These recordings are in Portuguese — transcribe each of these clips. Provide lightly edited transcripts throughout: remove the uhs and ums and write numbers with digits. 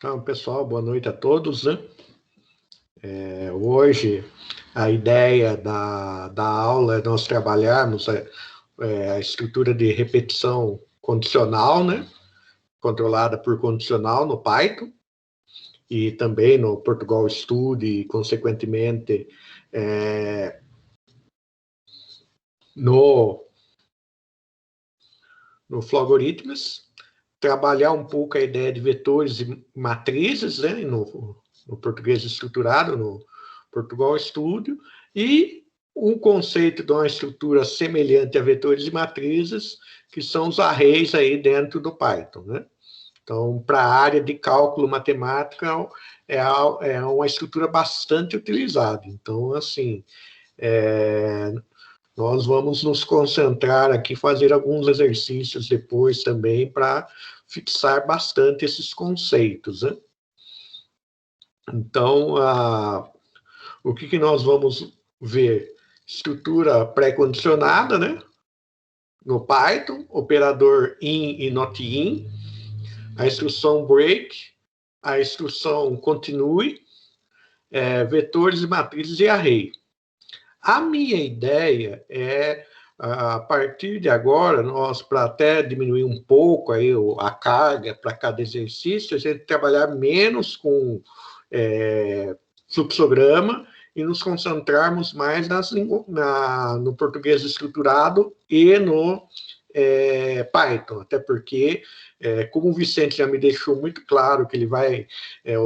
Então, pessoal, boa noite a todos, né? Hoje, a ideia da aula é nós trabalharmos a estrutura de repetição condicional, né? Controlada por condicional no Python e também no Portugal Studio e, consequentemente, no Flowgorithms. Trabalhar um pouco a ideia de vetores e matrizes, né? No português estruturado, no Portugal Studio, e um conceito de uma estrutura semelhante a vetores e matrizes, que são os arrays aí dentro do Python, né? Então, para a área de cálculo matemático, é uma estrutura bastante utilizada. Então, assim, nós vamos nos concentrar aqui, fazer alguns exercícios depois também, para fixar bastante esses conceitos, né? Então, o que nós vamos ver? Estrutura pré-condicionada, né? No Python, operador in e not in, a instrução break, a instrução continue, vetores e matrizes e array. A minha ideia é, a partir de agora, nós, para até diminuir um pouco aí a carga para cada exercício, a gente trabalhar menos com fluxograma e nos concentrarmos mais no português estruturado e no Python, até porque, como o Vicente já me deixou muito claro que ele vai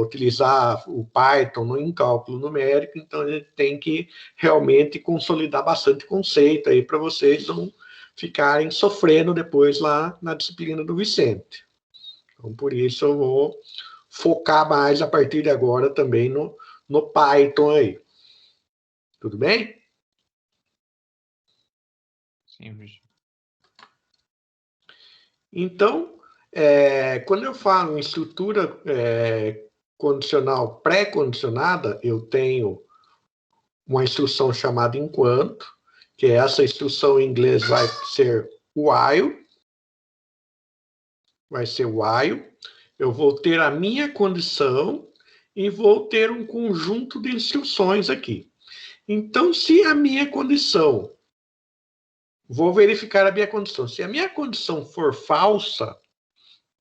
utilizar o Python em cálculo numérico, então a gente tem que realmente consolidar bastante conceito aí para vocês não ficarem sofrendo depois lá na disciplina do Vicente. Então, por isso eu vou focar mais a partir de agora também no Python aí. Tudo bem? Sim, Virgílio. Então, quando eu falo em estrutura condicional pré-condicionada, eu tenho uma instrução chamada enquanto, que essa instrução em inglês vai ser while. Vai ser while. Eu vou ter a minha condição e vou ter um conjunto de instruções aqui. Então, se a minha condição, vou verificar a minha condição. Se a minha condição for falsa,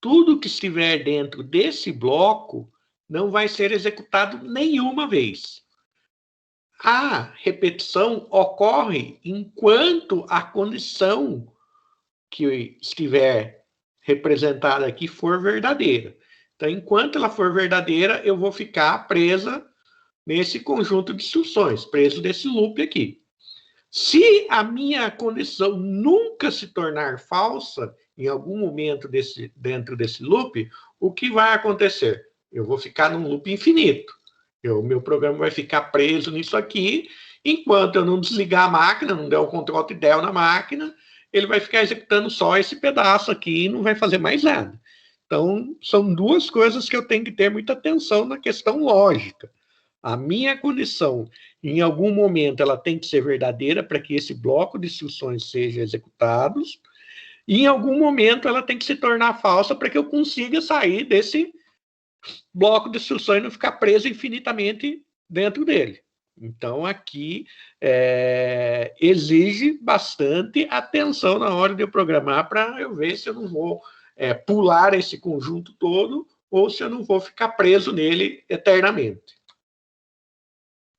tudo que estiver dentro desse bloco não vai ser executado nenhuma vez. A repetição ocorre enquanto a condição que estiver representada aqui for verdadeira. Então, enquanto ela for verdadeira, eu vou ficar presa nesse conjunto de instruções, preso desse loop aqui. Se a minha condição nunca se tornar falsa, em algum momento dentro desse loop, o que vai acontecer? Eu vou ficar num loop infinito. O meu programa vai ficar preso nisso aqui, enquanto eu não desligar a máquina, não der um Ctrl+Del na máquina, ele vai ficar executando só esse pedaço aqui e não vai fazer mais nada. Então, são duas coisas que eu tenho que ter muita atenção na questão lógica. A minha condição, em algum momento, ela tem que ser verdadeira para que esse bloco de instruções seja executado, e em algum momento ela tem que se tornar falsa para que eu consiga sair desse bloco de instruções e não ficar preso infinitamente dentro dele. Então, aqui exige bastante atenção na hora de eu programar para eu ver se eu não vou pular esse conjunto todo ou se eu não vou ficar preso nele eternamente.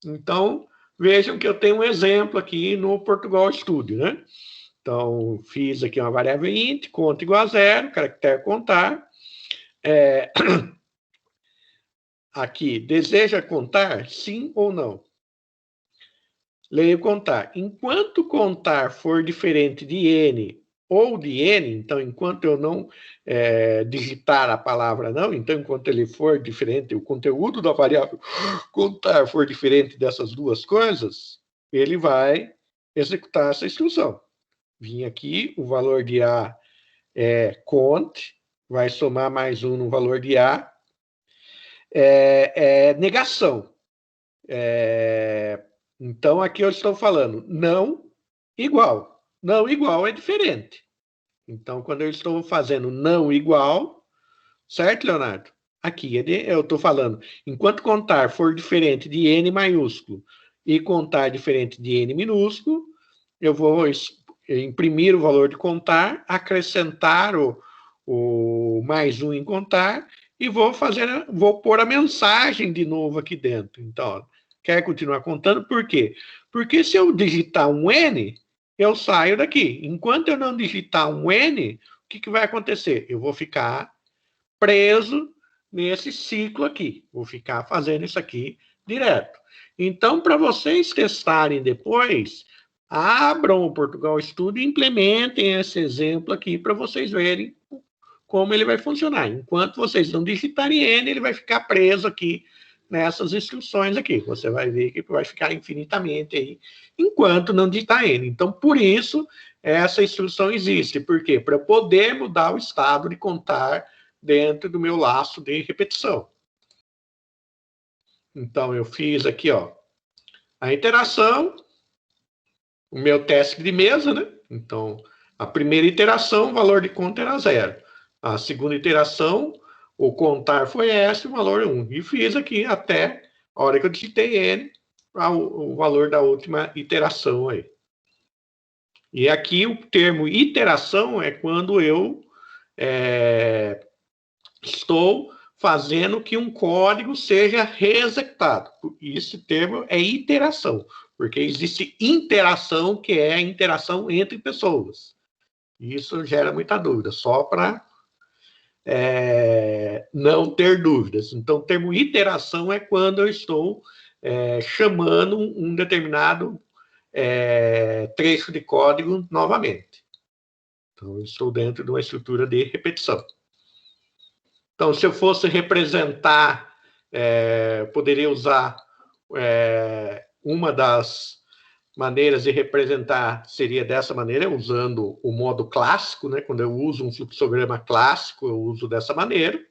Então, vejam que eu tenho um exemplo aqui no Portugal Studio, né? Então, fiz aqui uma variável int, conta igual a 0, caractere contar. Aqui, deseja contar, sim ou não? Leio contar. Enquanto contar for diferente de n ou de n, então, enquanto eu não digitar a palavra não, então, enquanto ele for diferente, o conteúdo da variável contar for diferente dessas duas coisas, ele vai executar essa instrução. Vim aqui, o valor de A é cont, vai somar mais 1 no valor de A, negação. Então, aqui eu estou falando não igual. Não igual é diferente. Então, quando eu estou fazendo não igual, certo, Leonardo? aqui, eu estou falando, enquanto contar for diferente de N maiúsculo e contar diferente de N minúsculo, eu vou imprimir o valor de contar, acrescentar o mais um em contar e vou pôr a mensagem de novo aqui dentro. Então, ó, quer continuar contando? Por quê? Porque se eu digitar um N, eu saio daqui. Enquanto eu não digitar um N, o que vai acontecer? Eu vou ficar preso nesse ciclo aqui. Vou ficar fazendo isso aqui direto. Então, para vocês testarem depois, abram o Portugal Studio e implementem esse exemplo aqui para vocês verem como ele vai funcionar. Enquanto vocês não digitarem N, ele vai ficar preso aqui nessas instruções aqui. Você vai ver que vai ficar infinitamente aí, enquanto não digitar N. Então, por isso, essa instrução existe. Por quê? Para poder mudar o estado de contar dentro do meu laço de repetição. Então, eu fiz aqui, ó, a iteração, o meu teste de mesa, né? Então, a primeira iteração, o valor de conta era 0. A segunda iteração, o contar foi esse, o valor 1. E fiz aqui até a hora que eu digitei N, o valor da última iteração aí. E aqui o termo iteração é quando eu estou fazendo que um código seja reexecutado. Esse termo é iteração, porque existe interação, que é a interação entre pessoas. Isso gera muita dúvida, só para não ter dúvidas. Então, o termo iteração é quando eu estou chamando um determinado trecho de código novamente. Então, eu estou dentro de uma estrutura de repetição. Então, se eu fosse representar, poderia usar uma das maneiras de representar seria dessa maneira, usando o modo clássico, né? Quando eu uso um fluxograma clássico, eu uso dessa maneira.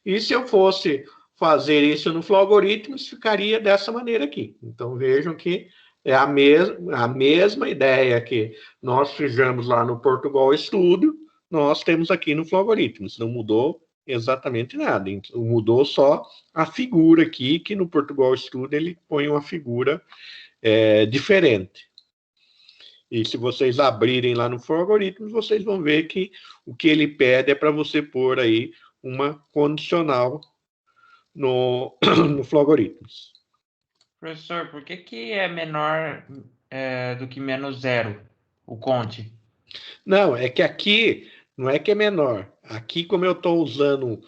E se eu fosse fazer isso no Flowalgorithms, ficaria dessa maneira aqui. Então, vejam que é a mesma ideia que nós fizemos lá no Portugal Studio, nós temos aqui no Flowalgorithms. Não mudou exatamente nada. Então, mudou só a figura aqui, que no Portugal Studio ele põe uma figura diferente. E se vocês abrirem lá no Flowalgorithms, vocês vão ver que o que ele pede é para você pôr aí uma condicional no Flowalgorithms. Professor, por que é menor do que menos 0, o conte? Não, é que aqui não é que é menor. Aqui, como eu estou usando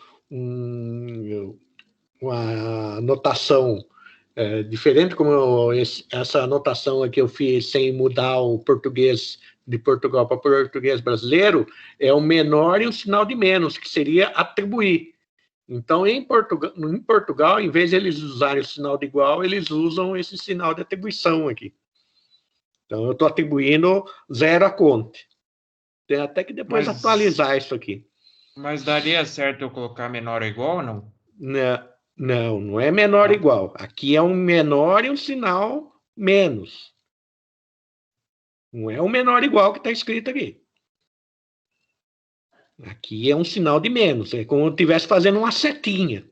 uma notação diferente, como essa anotação aqui eu fiz sem mudar o português de Portugal para português brasileiro, é o menor e um sinal de menos, que seria atribuir. Então, em Portugal, em vez de eles usarem o sinal de igual, eles usam esse sinal de atribuição aqui. Então, eu estou atribuindo 0 a conte. Tem até que depois atualizar isso aqui. Mas daria certo eu colocar menor ou igual ou não? Não é menor ou igual. Aqui é um menor e um sinal menos. Não é um menor igual que está escrito aqui. Aqui é um sinal de menos. É como se eu estivesse fazendo uma setinha.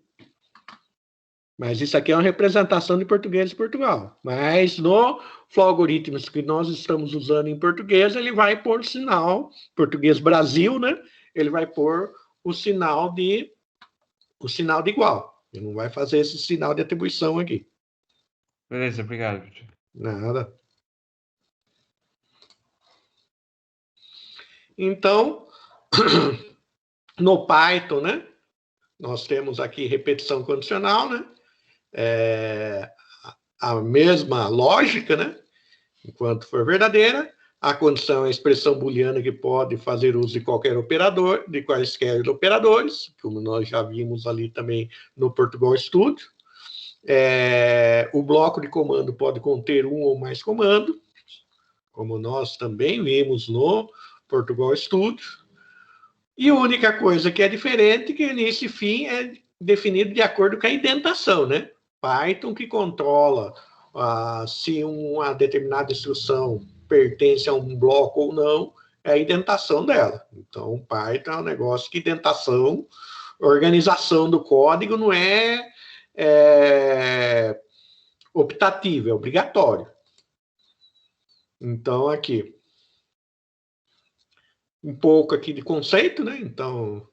Mas isso aqui é uma representação de português de Portugal. Mas no Flowalgorithms que nós estamos usando em português, ele vai pôr o sinal, português Brasil, né? Ele vai pôr o sinal de igual. Ele não vai fazer esse sinal de atribuição aqui. Beleza, obrigado. Nada. Então, no Python, né? Nós temos aqui repetição condicional, né? A mesma lógica, né? Enquanto for verdadeira, a condição é a expressão booleana que pode fazer uso de qualquer operador, de quaisquer operadores, como nós já vimos ali também no Portugal Studio. O bloco de comando pode conter um ou mais comandos, como nós também vimos no Portugal Studio. E a única coisa que é diferente é que início e fim é definido de acordo com a indentação, né? Python que controla se uma determinada instrução pertence a um bloco ou não, é a indentação dela. Então, Python é um negócio que indentação organização do código não é optativo, é obrigatório. Então, aqui, um pouco aqui de conceito, né? Então,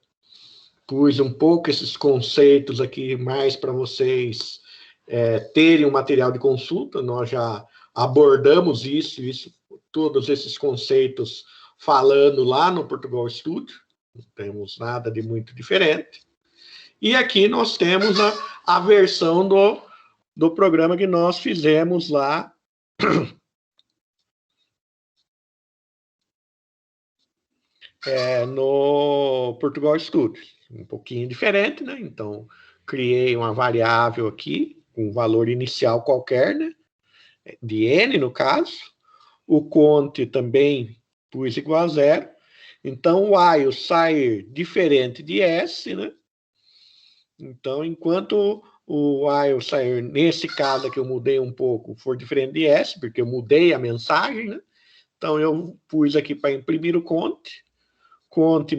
pus um pouco esses conceitos aqui mais para vocês terem um material de consulta. Nós já abordamos isso, todos esses conceitos falando lá no Portugal Studio. Não temos nada de muito diferente. E aqui nós temos a versão do programa que nós fizemos lá no Portugal Studio. Um pouquinho diferente, né? Então, criei uma variável aqui, com um valor inicial qualquer, né? De n, no caso. O cont também pus igual a 0. Então, o while sair diferente de s, né? Então, enquanto o while sair, nesse caso aqui eu mudei um pouco, for diferente de s, porque eu mudei a mensagem, né? Então, eu pus aqui para imprimir o cont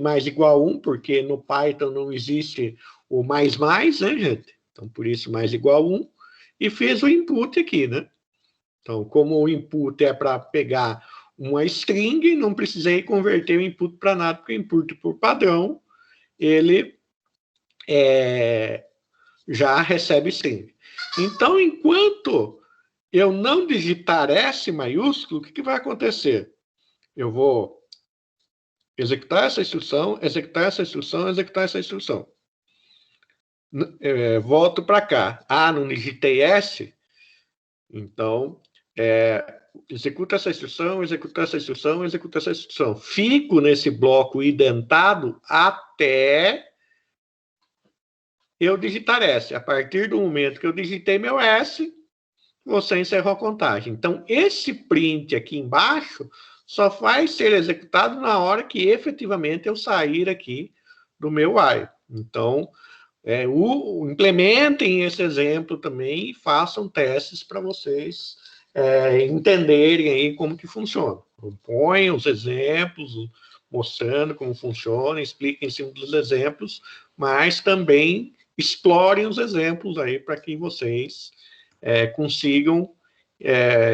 mais igual a 1, porque no Python não existe o mais, né, gente? Então, por isso, mais igual a 1. E fez o input aqui, né? Então, como o input é para pegar uma string, não precisei converter o input para nada, porque o input, por padrão, ele já recebe string. Então, enquanto eu não digitar S maiúsculo, o que vai acontecer? Eu vou executar essa instrução, executar essa instrução, executar essa instrução. Volto para cá. Não digitei S? Então, executa essa instrução, executa essa instrução, executa essa instrução. Fico nesse bloco identado até eu digitar S. A partir do momento que eu digitei meu S, você encerrou a contagem. Então, esse print aqui embaixo só vai ser executado na hora que efetivamente eu sair aqui do meu while. Então, implementem esse exemplo também e façam testes para vocês entenderem aí como que funciona. Põem os exemplos, mostrando como funciona, expliquem em cima dos exemplos, mas também explorem os exemplos aí para que vocês consigam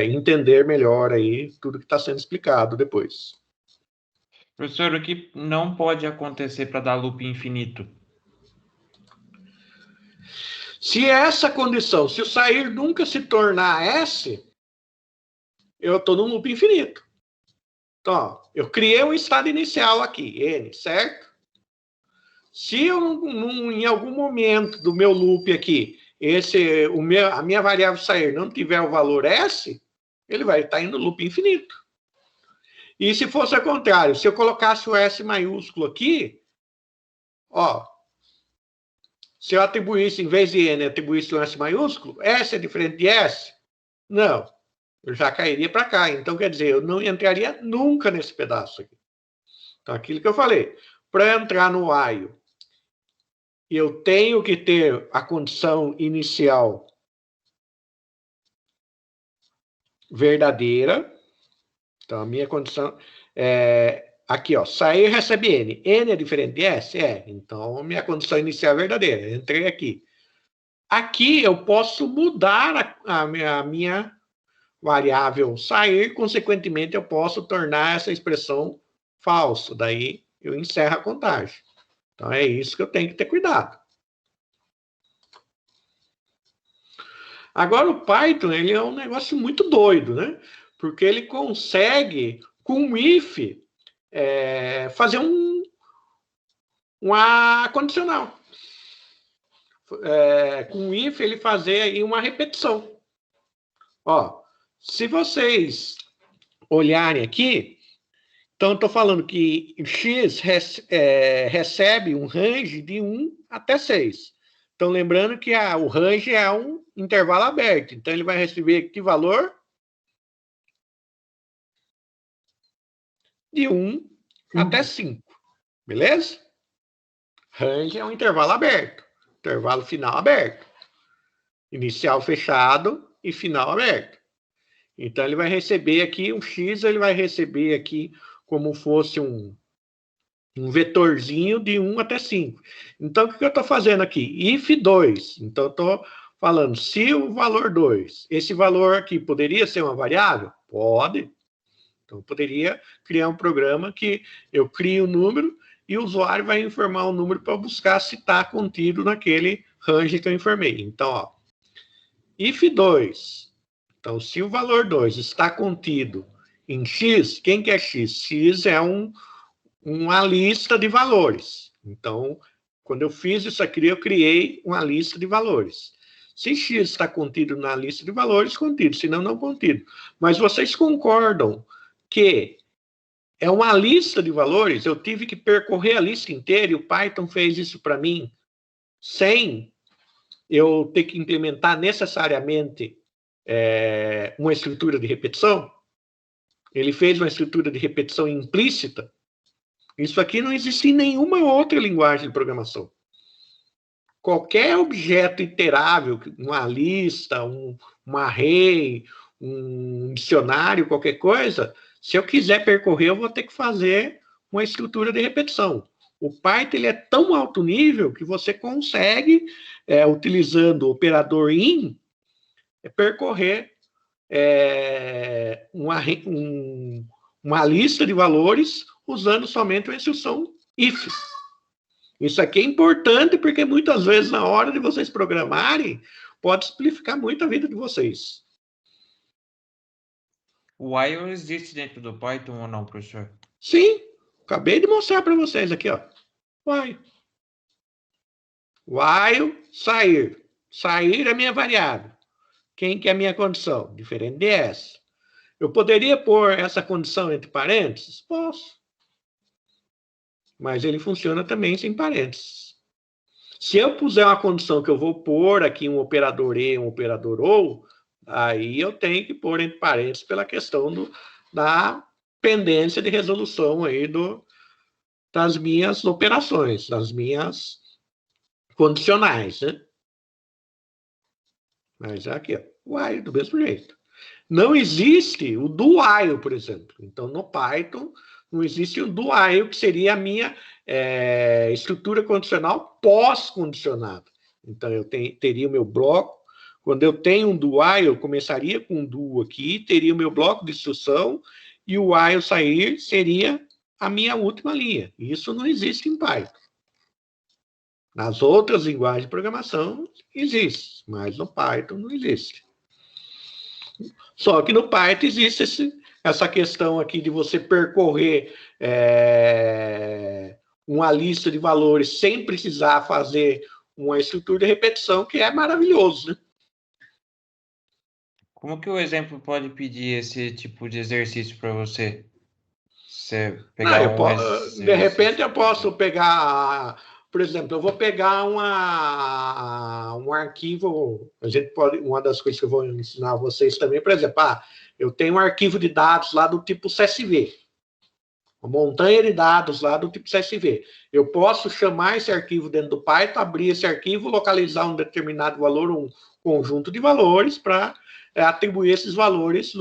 entender melhor aí tudo que está sendo explicado depois. Professor, o que não pode acontecer para dar loop infinito? Se essa condição, se o sair nunca se tornar S, eu estou num loop infinito. Então, ó, eu criei um estado inicial aqui, N, certo? Se eu em algum momento do meu loop aqui, a minha variável sair não tiver o valor S, ele vai estar indo no loop infinito. E se fosse ao contrário, se eu colocasse o S maiúsculo aqui, ó, se eu atribuísse, em vez de N, atribuísse um S maiúsculo, S é diferente de S? Não. Eu já cairia para cá. Então, quer dizer, eu não entraria nunca nesse pedaço aqui. Então, aquilo que eu falei, para entrar no while, eu tenho que ter a condição inicial verdadeira. Então, a minha condição aqui, ó, sair recebe N. N é diferente de S? Então, a minha condição inicial é verdadeira. Entrei aqui. Aqui eu posso mudar a minha variável sair, consequentemente eu posso tornar essa expressão falsa. Daí eu encerro a contagem. Então, é isso que eu tenho que ter cuidado. Agora, o Python, ele é um negócio muito doido, né? Porque ele consegue, com o if, fazer uma condicional. Com o if, ele fazer aí uma repetição. Ó, se vocês olharem aqui, então eu estou falando que x recebe um range de 1 até 6. Então, lembrando que o range é um intervalo aberto. Então, ele vai receber que valor? De 1 até 5. Beleza? Range é um intervalo aberto. Intervalo final aberto. Inicial fechado e final aberto. Então, ele vai receber aqui um x, ele vai receber aqui como fosse um Um vetorzinho de 1 até 5. Então, o que eu estou fazendo aqui? If 2. Então, eu estou falando, se o valor 2, esse valor aqui poderia ser uma variável? Pode. Então, eu poderia criar um programa que eu crio o número e o usuário vai informar o número para buscar se está contido naquele range que eu informei. Então, ó, if 2. Então, se o valor 2 está contido em x, quem que é x? X é uma lista de valores. Então, quando eu fiz isso aqui, eu criei uma lista de valores. Se x está contido na lista de valores, contido, senão não contido. Mas vocês concordam que é uma lista de valores? Eu tive que percorrer a lista inteira e o Python fez isso para mim sem eu ter que implementar necessariamente uma estrutura de repetição? Ele fez uma estrutura de repetição implícita. Isso aqui não existe em nenhuma outra linguagem de programação. Qualquer objeto iterável, uma lista, um array, um dicionário, qualquer coisa, se eu quiser percorrer, eu vou ter que fazer uma estrutura de repetição. O Python ele é tão alto nível que você consegue, utilizando o operador in, percorrer uma lista de valores usando somente a instrução if. Isso aqui é importante porque muitas vezes na hora de vocês programarem, pode simplificar muito a vida de vocês. O while existe dentro do Python ou não, professor? Sim, acabei de mostrar para vocês aqui, ó. While. While sair. Sair é minha variável. Quem que é a minha condição? Diferente dessa. Eu poderia pôr essa condição entre parênteses? Posso. Mas ele funciona também sem parênteses. Se eu puser uma condição que eu vou pôr aqui um operador e, um operador ou, aí eu tenho que pôr entre parênteses pela questão da pendência de resolução aí das minhas operações, das minhas condicionais, né? Mas aqui, ó, while do mesmo jeito. Não existe o do while, por exemplo. Então, no Python, não existe o do while, que seria a minha estrutura condicional pós-condicionada. Então, eu teria o meu bloco. Quando eu tenho um do while, eu começaria com um do aqui, teria o meu bloco de instrução, e o while sair seria a minha última linha. Isso não existe em Python. Nas outras linguagens de programação, existe, mas no Python não existe. Só que no Python existe essa questão aqui de você percorrer uma lista de valores sem precisar fazer uma estrutura de repetição, que é maravilhoso, né? Como que o exemplo pode pedir esse tipo de exercício para você? Você pegar de repente eu posso pegar, por exemplo, eu vou pegar um arquivo, a gente pode, uma das coisas que eu vou ensinar a vocês também, por exemplo, eu tenho um arquivo de dados lá do tipo CSV, uma montanha de dados lá do tipo CSV. Eu posso chamar esse arquivo dentro do Python, abrir esse arquivo, localizar um determinado valor, um conjunto de valores, para atribuir esses valores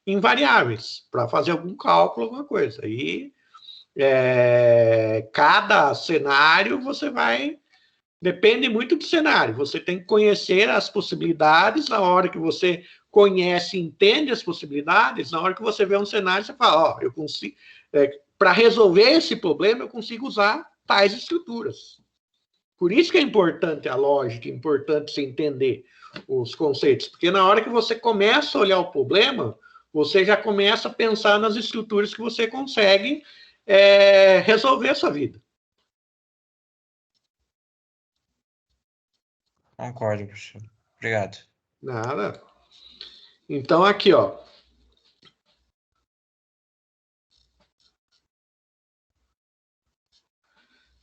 em variáveis, para fazer algum cálculo, alguma coisa. E cada cenário você vai... Depende muito do cenário. Você tem que conhecer as possibilidades. Na hora que você conhece e entende as possibilidades, na hora que você vê um cenário, você fala, ó, eu consigo... para resolver esse problema, eu consigo usar tais estruturas. Por isso que é importante a lógica, é importante você entender os conceitos, porque na hora que você começa a olhar o problema, você já começa a pensar nas estruturas que você consegue resolver a sua vida. Concordo, professor. Obrigado. Nada. Então, aqui, ó.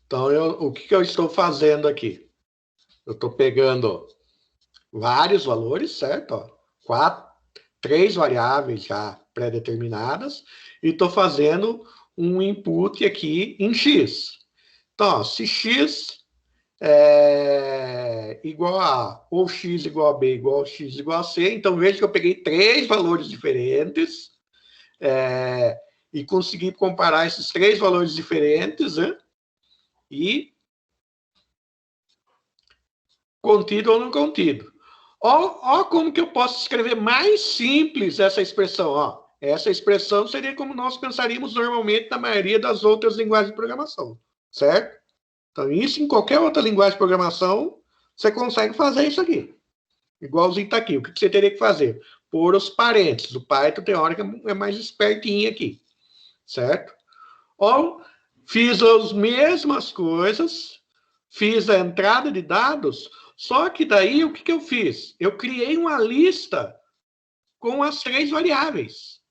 Então, o que eu estou fazendo aqui? Eu estou pegando vários valores, certo? Ó, 3 variáveis já pré-determinadas, e estou fazendo um input aqui em x. Então, ó, se x é igual a A, ou x igual a B, igual a x igual a C, então veja que eu peguei 3 valores diferentes, e conseguir comparar esses 3 valores diferentes, né? E contido ou não contido. Ó como que eu posso escrever mais simples essa expressão. Ó. Essa expressão seria como nós pensaríamos normalmente na maioria das outras linguagens de programação, certo? Então, isso em qualquer outra linguagem de programação, você consegue fazer isso aqui. Igualzinho está aqui. O que você teria que fazer? Pôr os parênteses. O Python, teórico, é mais espertinho aqui, certo? Ou fiz as mesmas coisas, fiz a entrada de dados, só que daí o que eu fiz? Eu criei uma lista com as 3 variáveis.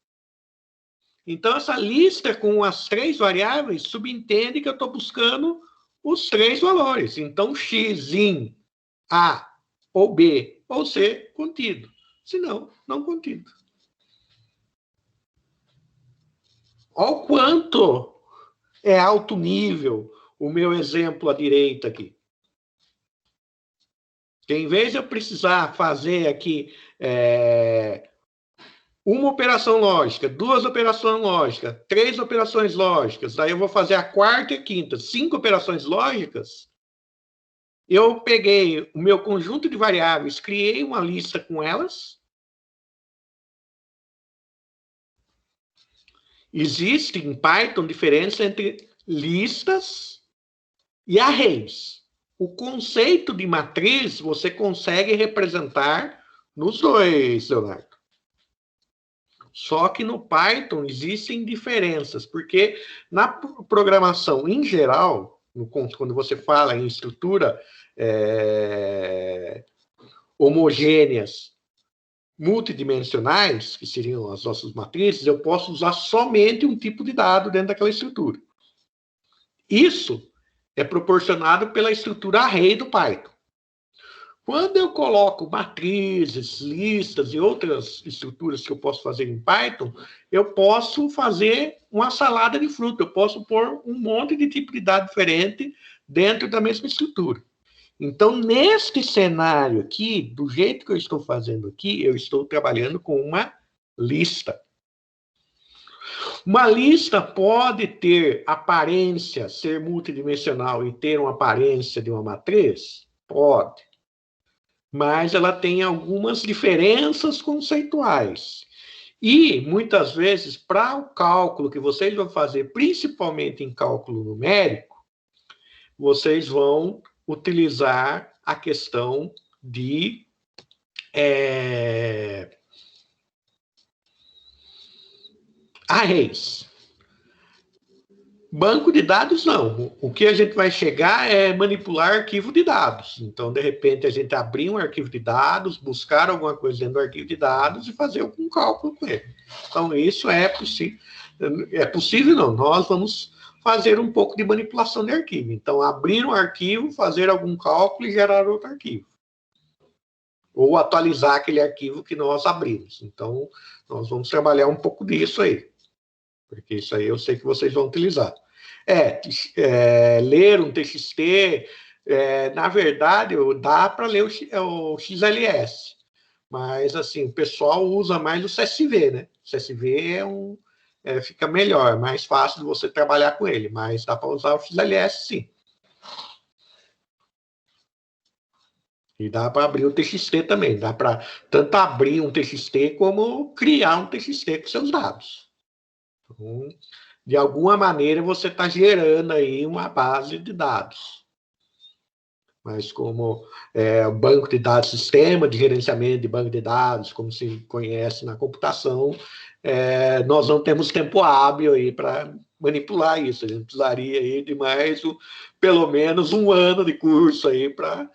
Então, essa lista com as 3 variáveis subentende que eu estou buscando os 3 valores. Então, x em A ou B ou C contido. Se não, não contido. Olha o quanto é alto nível o meu exemplo à direita aqui. Que em vez de eu precisar fazer aqui uma operação lógica, 2 operações lógicas, 3 operações lógicas, daí eu vou fazer a 4ª e a 5ª, 5 operações lógicas, eu peguei o meu conjunto de variáveis, criei uma lista com elas. Existe em Python diferença entre listas e arrays. O conceito de matriz você consegue representar nos 2, Leonardo. Só que no Python existem diferenças, porque na programação em geral, quando você fala em estrutura homogêneas multidimensionais, que seriam as nossas matrizes, eu posso usar somente um tipo de dado dentro daquela estrutura. Isso é proporcionado pela estrutura array do Python. Quando eu coloco matrizes, listas e outras estruturas que eu posso fazer em Python, eu posso fazer uma salada de fruta, eu posso pôr um monte de tipo de dado diferente dentro da mesma estrutura. Então, neste cenário aqui, do jeito que eu estou fazendo aqui, eu estou trabalhando com uma lista. Uma lista pode ter aparência, ser multidimensional e ter uma aparência de uma matriz? Pode. Mas ela tem algumas diferenças conceituais. E, muitas vezes, para o cálculo que vocês vão fazer, principalmente em cálculo numérico, vocês vão utilizar a questão de arrays. Banco de dados, não. O que a gente vai chegar é manipular arquivo de dados. Então, de repente, a gente abrir um arquivo de dados, buscar alguma coisa dentro do arquivo de dados e fazer algum cálculo com ele. Então, isso é possível. É possível, não. Nós vamos fazer um pouco de manipulação de arquivo. Então, abrir um arquivo, fazer algum cálculo e gerar outro arquivo. Ou atualizar aquele arquivo que nós abrimos. Então, nós vamos trabalhar um pouco disso aí. Porque isso aí eu sei que vocês vão utilizar. Ler um TXT, na verdade, dá para ler o XLS. Mas, assim, o pessoal usa mais o CSV, né? O CSV fica melhor, mais fácil de você trabalhar com ele. Mas dá para usar o XLS, sim. E dá para abrir o TXT também. Dá para tanto abrir um TXT como criar um TXT com seus dados. Então, de alguma maneira, você está gerando aí uma base de dados. Mas como banco de dados, sistema de gerenciamento de banco de dados, como se conhece na computação, nós não temos tempo hábil aí para manipular isso. A gente precisaria aí de pelo menos um ano de curso aí para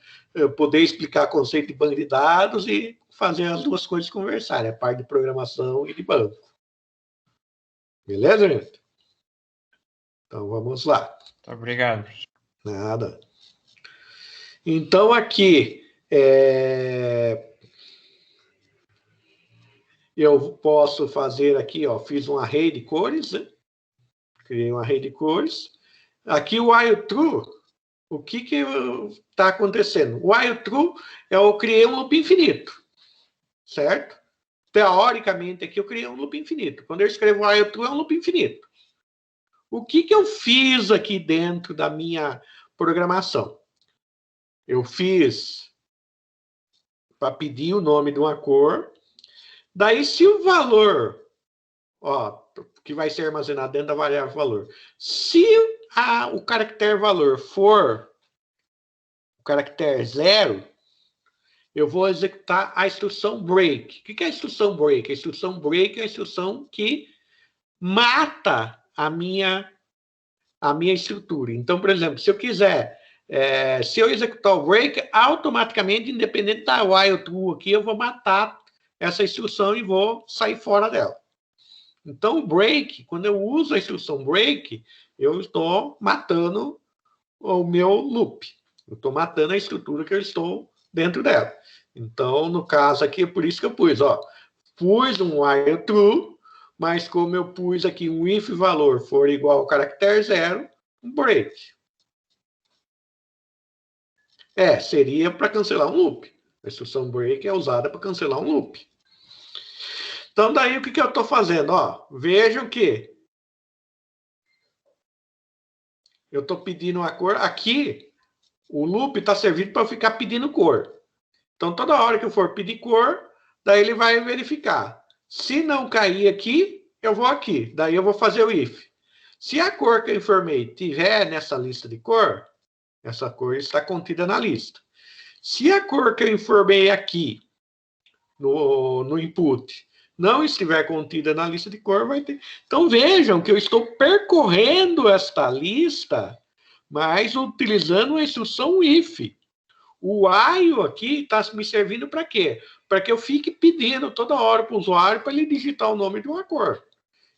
poder explicar conceito de banco de dados e fazer as duas coisas conversarem, a parte de programação e de banco. Beleza, gente? Então, vamos lá. Muito obrigado. Nada. Então, aqui, eu posso fazer aqui, ó, fiz um array de cores, né? Criei um array de cores. Aqui, o while true, o que está acontecendo? O while true, eu criei um loop infinito, certo? teoricamente, aqui eu criei um loop infinito. Quando eu escrevo while true, é um loop infinito. O que eu fiz aqui dentro da minha programação? Eu fiz para pedir o nome de uma cor. Daí, se o valor, que vai ser armazenado dentro da variável valor, se o caractere valor for o caractere 0, eu vou executar a instrução break. O que é a instrução break? A instrução break é a instrução que mata a minha estrutura. Então, por exemplo, se eu quiser, se eu executar o break, automaticamente, independente da while true aqui, eu vou matar essa instrução e vou sair fora dela. Então, o break, quando eu uso a instrução break, eu estou matando o meu loop. Eu estou matando a estrutura que eu estou dentro dela. Então, no caso aqui, é por isso que eu pus, pus um while true, mas como eu pus aqui um if valor for igual ao caractere 0, um break. Seria para cancelar um loop. A instrução break é usada para cancelar um loop. Então, daí o que eu estou fazendo? Vejam que eu estou pedindo uma cor. Aqui, o loop está servindo para eu ficar pedindo cor. Então, toda hora que eu for pedir cor, daí ele vai verificar. Se não cair aqui, eu vou aqui. Daí eu vou fazer o if. Se a cor que eu informei tiver nessa lista de cor, essa cor está contida na lista. Se a cor que eu informei aqui no input não estiver contida na lista de cor, vai ter. Então, vejam que eu estou percorrendo esta lista, mas utilizando a instrução if. O while aqui está me servindo para quê? Para que eu fique pedindo toda hora para o usuário para ele digitar o nome de uma cor.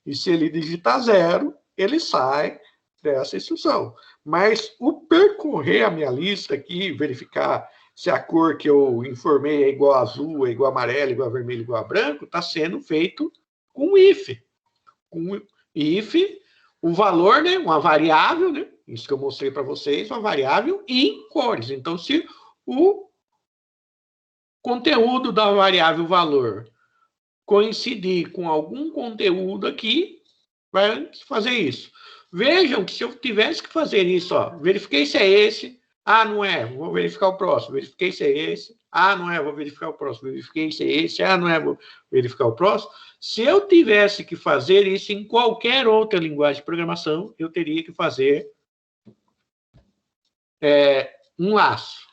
E se ele digitar 0, ele sai dessa instrução. Mas o percorrer a minha lista aqui, verificar se a cor que eu informei é igual a azul, é igual a amarelo, igual a vermelho, igual a branco, está sendo feito com if. Com if, o valor, né, uma variável, né, isso que eu mostrei para vocês, uma variável em cores. Então, se o conteúdo da variável valor coincidir com algum conteúdo aqui, vai fazer isso. Vejam que se eu tivesse que fazer isso, verifiquei se é esse, não é, vou verificar o próximo, verifiquei se é esse, não é, vou verificar o próximo, verifiquei se é esse, não é, vou verificar o próximo. Se eu tivesse que fazer isso em qualquer outra linguagem de programação, eu teria que fazer um laço.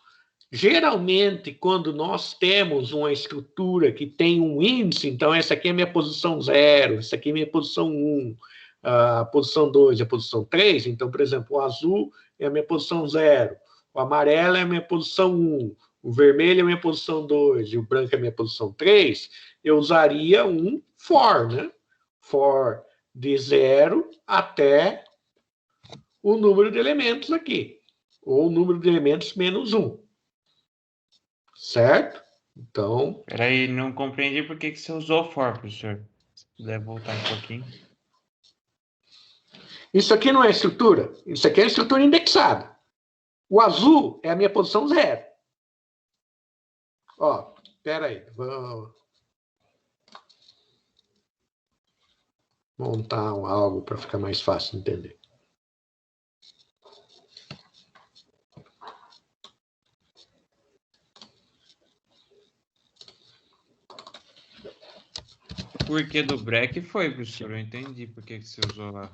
Geralmente, quando nós temos uma estrutura que tem um índice, então essa aqui é minha posição 0, essa aqui é minha posição 1, a posição 2 é a posição 3, então, por exemplo, o azul é a minha posição 0, o amarelo é a minha posição 1, o vermelho é a minha posição 2 e o branco é a minha posição 3, eu usaria um for, né? For de 0 até o número de elementos aqui, ou o número de elementos menos 1. Certo? Então... Peraí, não compreendi por que você usou for, professor. Se puder voltar um pouquinho. Isso aqui não é estrutura. Isso aqui é estrutura indexada. O azul é a minha posição 0. Espera aí. Vou montar algo para ficar mais fácil de entender. O porquê do break foi, professor. Eu entendi por que você usou lá.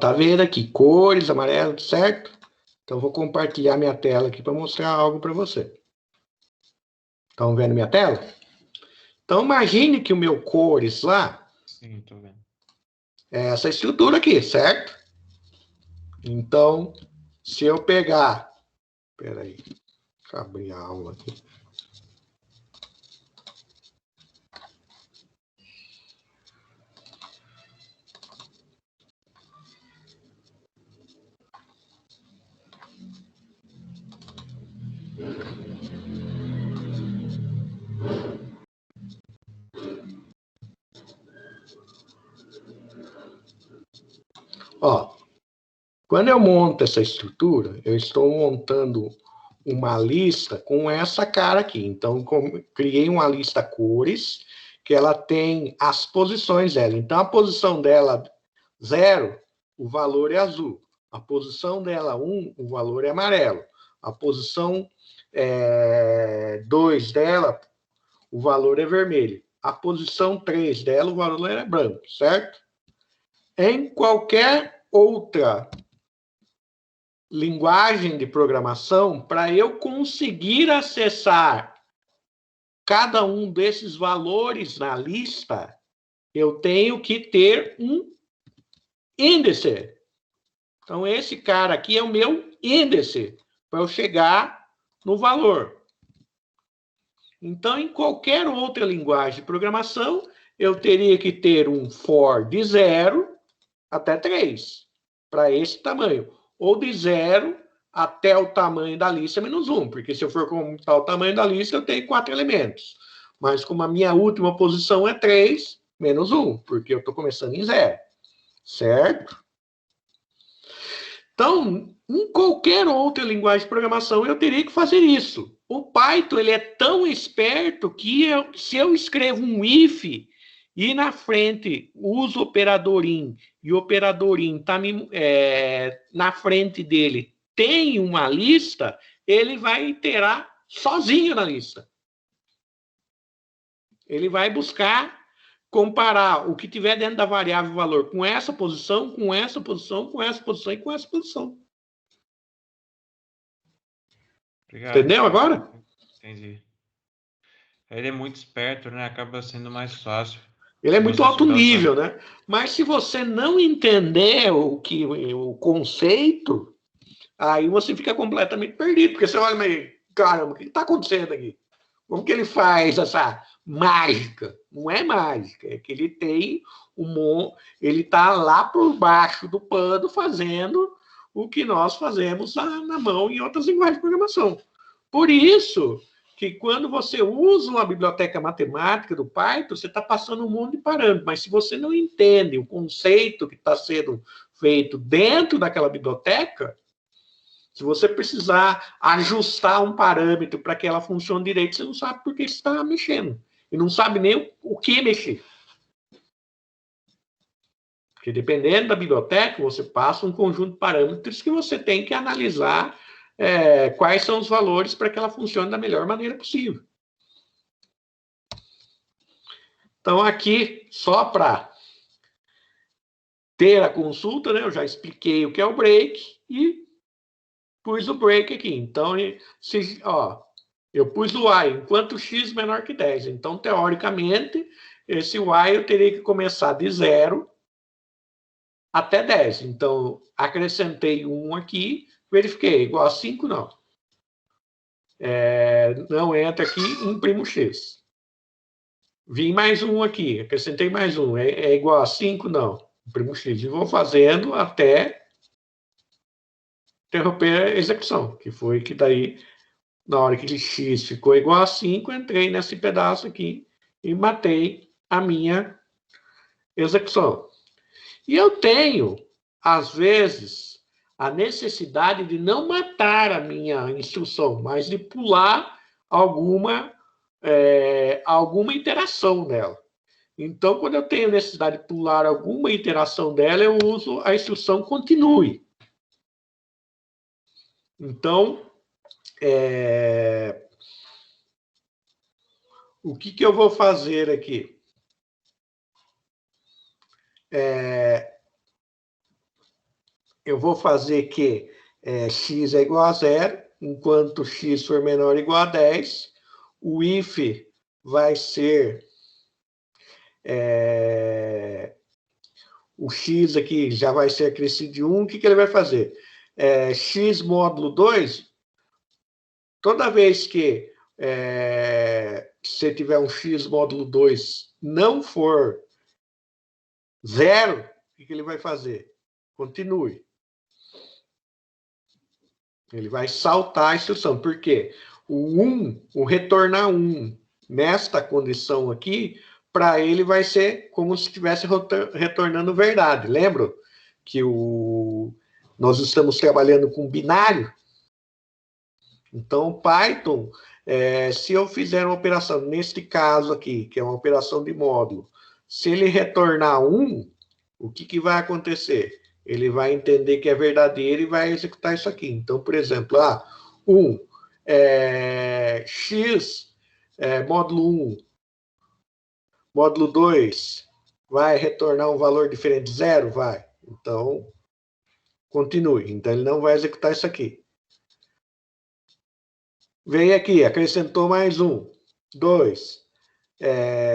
Tá vendo aqui? Cores, amarelo, certo? Então, vou compartilhar minha tela aqui para mostrar algo para você. Estão vendo minha tela? Então, imagine que o meu cores lá... Sim, estou vendo. É essa estrutura aqui, certo? Então, se eu pegar Espera aí. Deixa eu abrir a aula aqui. Ó, quando eu monto essa estrutura, eu estou montando uma lista com essa cara aqui. Então, criei uma lista cores, que ela tem as posições dela. Então, a posição dela 0, o valor é azul. A posição dela 1, o valor é amarelo. A posição 2 dela, o valor é vermelho. A posição 3 dela, o valor é branco, certo? Em qualquer outra linguagem de programação, para eu conseguir acessar cada um desses valores na lista, eu tenho que ter um índice. Então, esse cara aqui é o meu índice para eu chegar no valor. Então, em qualquer outra linguagem de programação, eu teria que ter um for de 0 até 3, para esse tamanho. Ou de 0 até o tamanho da lista menos 1, porque se eu for computar o tamanho da lista, eu tenho 4 elementos. Mas como a minha última posição é 3, menos 1, porque eu estou começando em 0. Certo? Então, em qualquer outra linguagem de programação, eu teria que fazer isso. O Python ele é tão esperto que se eu escrevo um if e na frente uso o operador in, e o operador in está na frente dele tem uma lista, ele vai iterar sozinho na lista. Ele vai buscar comparar o que tiver dentro da variável valor com essa posição, com essa posição, com essa posição e com essa posição. Obrigado. Entendeu agora? Entendi. Ele é muito esperto, né? Acaba sendo mais fácil. Ele é muito alto nível, né? Mas se você não entender o conceito, aí você fica completamente perdido, porque você olha, mas caramba, o que está acontecendo aqui? Como que ele faz essa mágica? Não é mágica, é que ele tem ele está lá por baixo do pano fazendo o que nós fazemos na mão em outras linguagens de programação. Por isso que quando você usa uma biblioteca matemática do Python, você está passando um monte de parâmetros, mas se você não entende o conceito que está sendo feito dentro daquela biblioteca, se você precisar ajustar um parâmetro para que ela funcione direito, você não sabe por que você está mexendo. E não sabe nem o que mexer. Porque dependendo da biblioteca, você passa um conjunto de parâmetros que você tem que analisar quais são os valores para que ela funcione da melhor maneira possível. Então, aqui, só para ter a consulta, né, eu já expliquei o que é o break e pus o break aqui. Então, eu pus o y enquanto x menor que 10. Então, teoricamente, esse y eu teria que começar de 0 até 10. Então, acrescentei 1 aqui, verifiquei, igual a 5, não. Não entra aqui, imprimo x. Vim mais 1 aqui, acrescentei mais 1, é igual a 5, não. Imprimo x. E vou fazendo até interromper a execução, que foi que daí, na hora que x ficou igual a 5, entrei nesse pedaço aqui e matei a minha execução. E eu tenho, às vezes, a necessidade de não matar a minha instrução, mas de pular alguma interação dela. Então, quando eu tenho necessidade de pular alguma interação dela, eu uso a instrução continue. Então, o que eu vou fazer aqui? Eu vou fazer que x é igual a 0, enquanto x for menor ou igual a 10, o if vai ser o x aqui já vai ser acrescido de 1, o que ele vai fazer? X módulo 2 toda vez que você tiver um x módulo 2 não for 0, o que ele vai fazer? Continue. Ele vai saltar a instrução. Por quê? O retornar 1 nesta condição aqui, para ele vai ser como se estivesse retornando verdade. Lembra que nós estamos trabalhando com binário? Então, o Python, se eu fizer uma operação, neste caso aqui, que é uma operação de módulo, se ele retornar 1, o que vai acontecer? Ele vai entender que é verdadeiro e vai executar isso aqui. Então, por exemplo, 1, x, módulo 1, módulo 2, vai retornar um valor diferente de 0? Vai. Então, continue. Então, ele não vai executar isso aqui. Veio aqui, acrescentou mais 1, 2,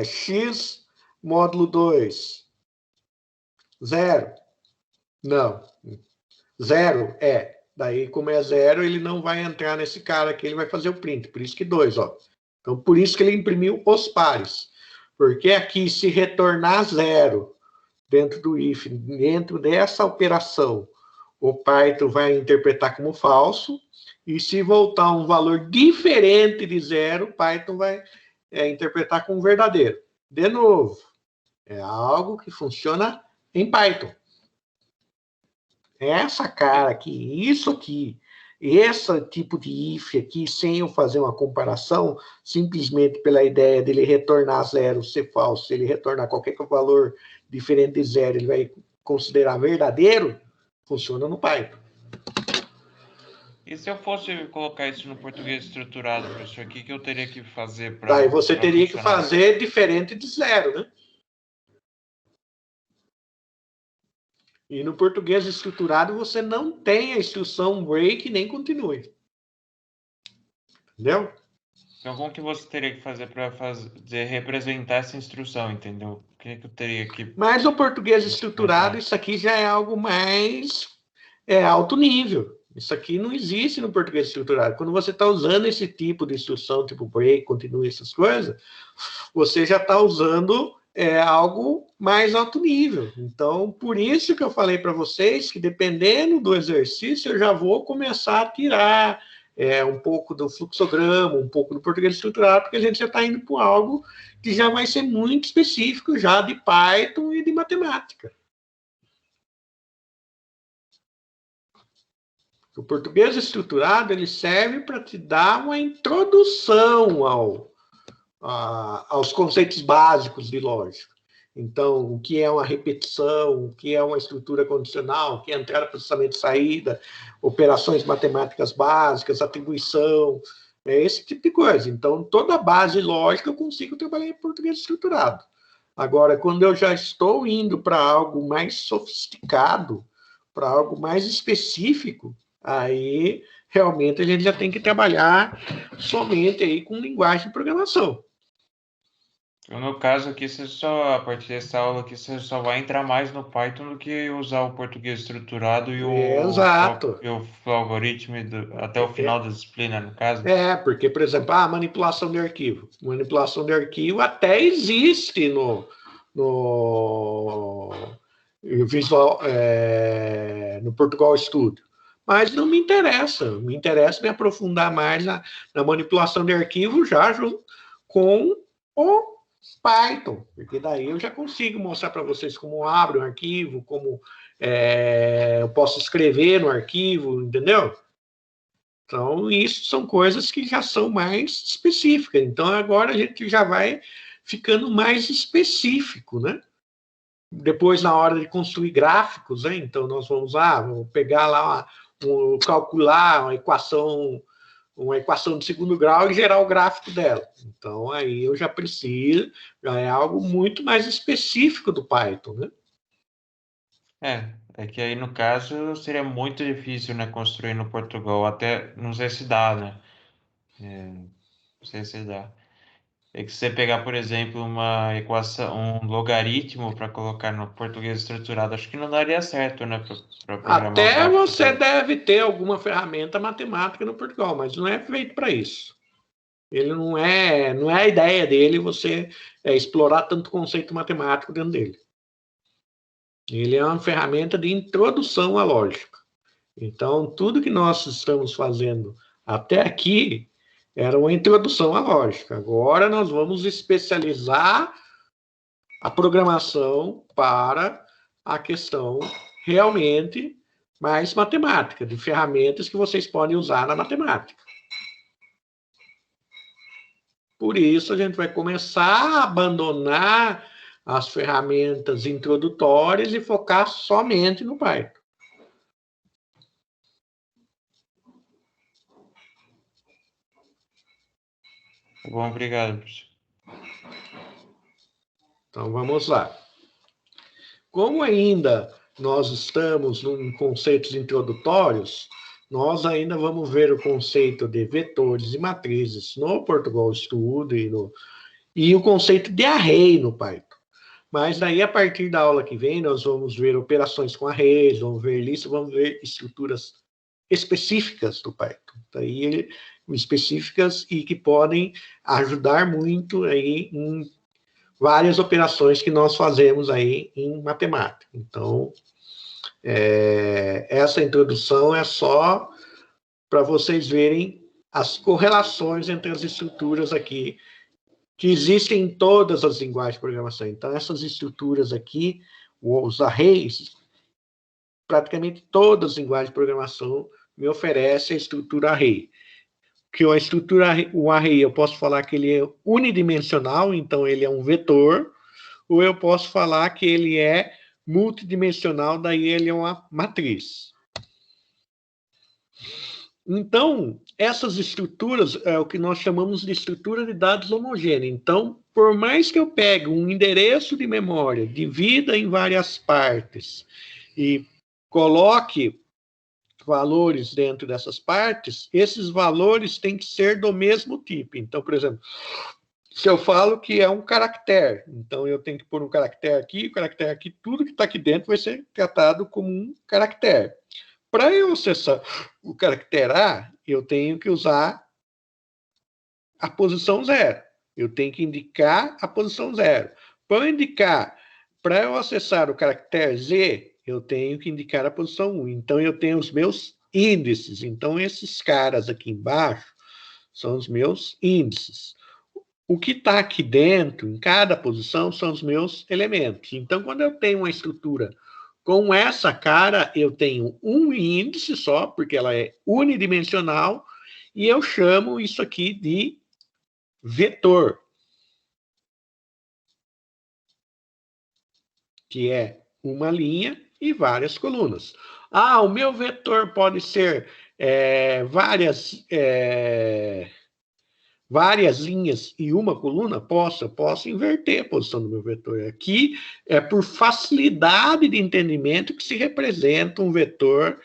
x, módulo 2, 0. Não. 0 Daí, como é 0, ele não vai entrar nesse cara aqui, ele vai fazer o print. Por isso que 2, ó. Então, por isso que ele imprimiu os pares. Porque aqui, se retornar 0 dentro do if, dentro dessa operação, o Python vai interpretar como falso. E se voltar um valor diferente de 0, o Python vai interpretar como verdadeiro. De novo, é algo que funciona em Python. Essa cara aqui, isso aqui, esse tipo de if aqui, sem eu fazer uma comparação, simplesmente pela ideia dele retornar 0, ser falso, se ele retornar qualquer valor diferente de 0, ele vai considerar verdadeiro, funciona no Python. E se eu fosse colocar isso no português estruturado, professor, o que eu teria que fazer para... Daí você teria que fazer diferente de 0, né? E no português estruturado você não tem a instrução break nem continue. Entendeu? Então, como que você teria que fazer para representar essa instrução, entendeu? O que eu teria que... Mas o português estruturado, isso aqui já é algo mais alto nível. Isso aqui não existe no português estruturado. Quando você está usando esse tipo de instrução, tipo break, continue, essas coisas, você já está usando algo mais alto nível. Então, por isso que eu falei para vocês que, dependendo do exercício, eu já vou começar a tirar um pouco do fluxograma, um pouco do português estruturado, porque a gente já está indo para algo que já vai ser muito específico já de Python e de matemática. O português estruturado, ele serve para te dar uma introdução aos conceitos básicos de lógica. Então, o que é uma repetição, o que é uma estrutura condicional, o que é entrada, processamento e saída, operações matemáticas básicas, atribuição, esse tipo de coisa. Então, toda a base lógica eu consigo trabalhar em português estruturado. Agora, quando eu já estou indo para algo mais sofisticado, para algo mais específico, aí realmente a gente já tem que trabalhar somente aí com linguagem de programação. No caso aqui, a partir dessa aula aqui, você só vai entrar mais no Python do que usar o português estruturado e Exato. o algoritmo até o final da disciplina, no caso. Porque, por exemplo, a manipulação de arquivo. Manipulação de arquivo até existe no Visual, no Portugal Studio. Mas não me interessa. Me interessa me aprofundar mais na manipulação de arquivo já junto com o Python, porque daí eu já consigo mostrar para vocês como abre um arquivo, como eu posso escrever no arquivo, entendeu? Então, isso são coisas que já são mais específicas. Então, agora a gente já vai ficando mais específico, né? Depois, na hora de construir gráficos, né? Então, nós vamos pegar lá, calcular uma equação de segundo grau e gerar o gráfico dela. Então, aí eu já preciso, já é algo muito mais específico do Python, né? É que aí no caso seria muito difícil, né, construir no Portugal, até não sei se dá, né? Não sei se dá. É que se você pegar, por exemplo, uma equação, um logaritmo para colocar no português estruturado, acho que não daria certo, né, para programar o Até gráfico você dele. deve ter alguma ferramenta matemática no Portugal, mas não é feito para isso. Ele não é a ideia dele você explorar tanto conceito matemático dentro dele. Ele é uma ferramenta de introdução à lógica. Então, tudo que nós estamos fazendo até aqui era uma introdução à lógica. Agora nós vamos especializar a programação para a questão realmente mais matemática, de ferramentas que vocês podem usar na matemática. Por isso, a gente vai começar a abandonar as ferramentas introdutórias e focar somente no Python. Tá bom, obrigado, professor. Então, vamos lá. Como ainda nós estamos em conceitos introdutórios, nós ainda vamos ver o conceito de vetores e matrizes no Portugal Studio e o conceito de array no Python. Mas daí, a partir da aula que vem, nós vamos ver operações com arrays, vamos ver listas, vamos ver estruturas específicas do Python. Daí, específicas e que podem ajudar muito aí em várias operações que nós fazemos aí em matemática. Então, essa introdução é só para vocês verem as correlações entre as estruturas aqui, que existem em todas as linguagens de programação. Então, essas estruturas aqui, os arrays, praticamente todas as linguagens de programação me oferecem a estrutura array. Que a estrutura, o array, eu posso falar que ele é unidimensional, então ele é um vetor, ou eu posso falar que ele é multidimensional, daí ele é uma matriz. Então, essas estruturas é o que nós chamamos de estrutura de dados homogênea. Então, por mais que eu pegue um endereço de memória, divida em várias partes e coloque valores dentro dessas partes, esses valores têm que ser do mesmo tipo. Então, por exemplo, se eu falo que é um caractere, então eu tenho que pôr um caractere aqui, tudo que está aqui dentro vai ser tratado como um caractere. Para eu acessar o caractere A, eu tenho que usar a posição 0. Eu tenho que indicar a posição 0. Para eu acessar o caractere Z, eu tenho que indicar a posição 1. Então, eu tenho os meus índices. Então, esses caras aqui embaixo são os meus índices. O que está aqui dentro, em cada posição, são os meus elementos. Então, quando eu tenho uma estrutura com essa cara, eu tenho um índice só, porque ela é unidimensional, e eu chamo isso aqui de vetor, que é uma linha e várias colunas. Ah, o meu vetor pode ser várias linhas e uma coluna? Posso inverter a posição do meu vetor. Aqui é por facilidade de entendimento que se representa um vetor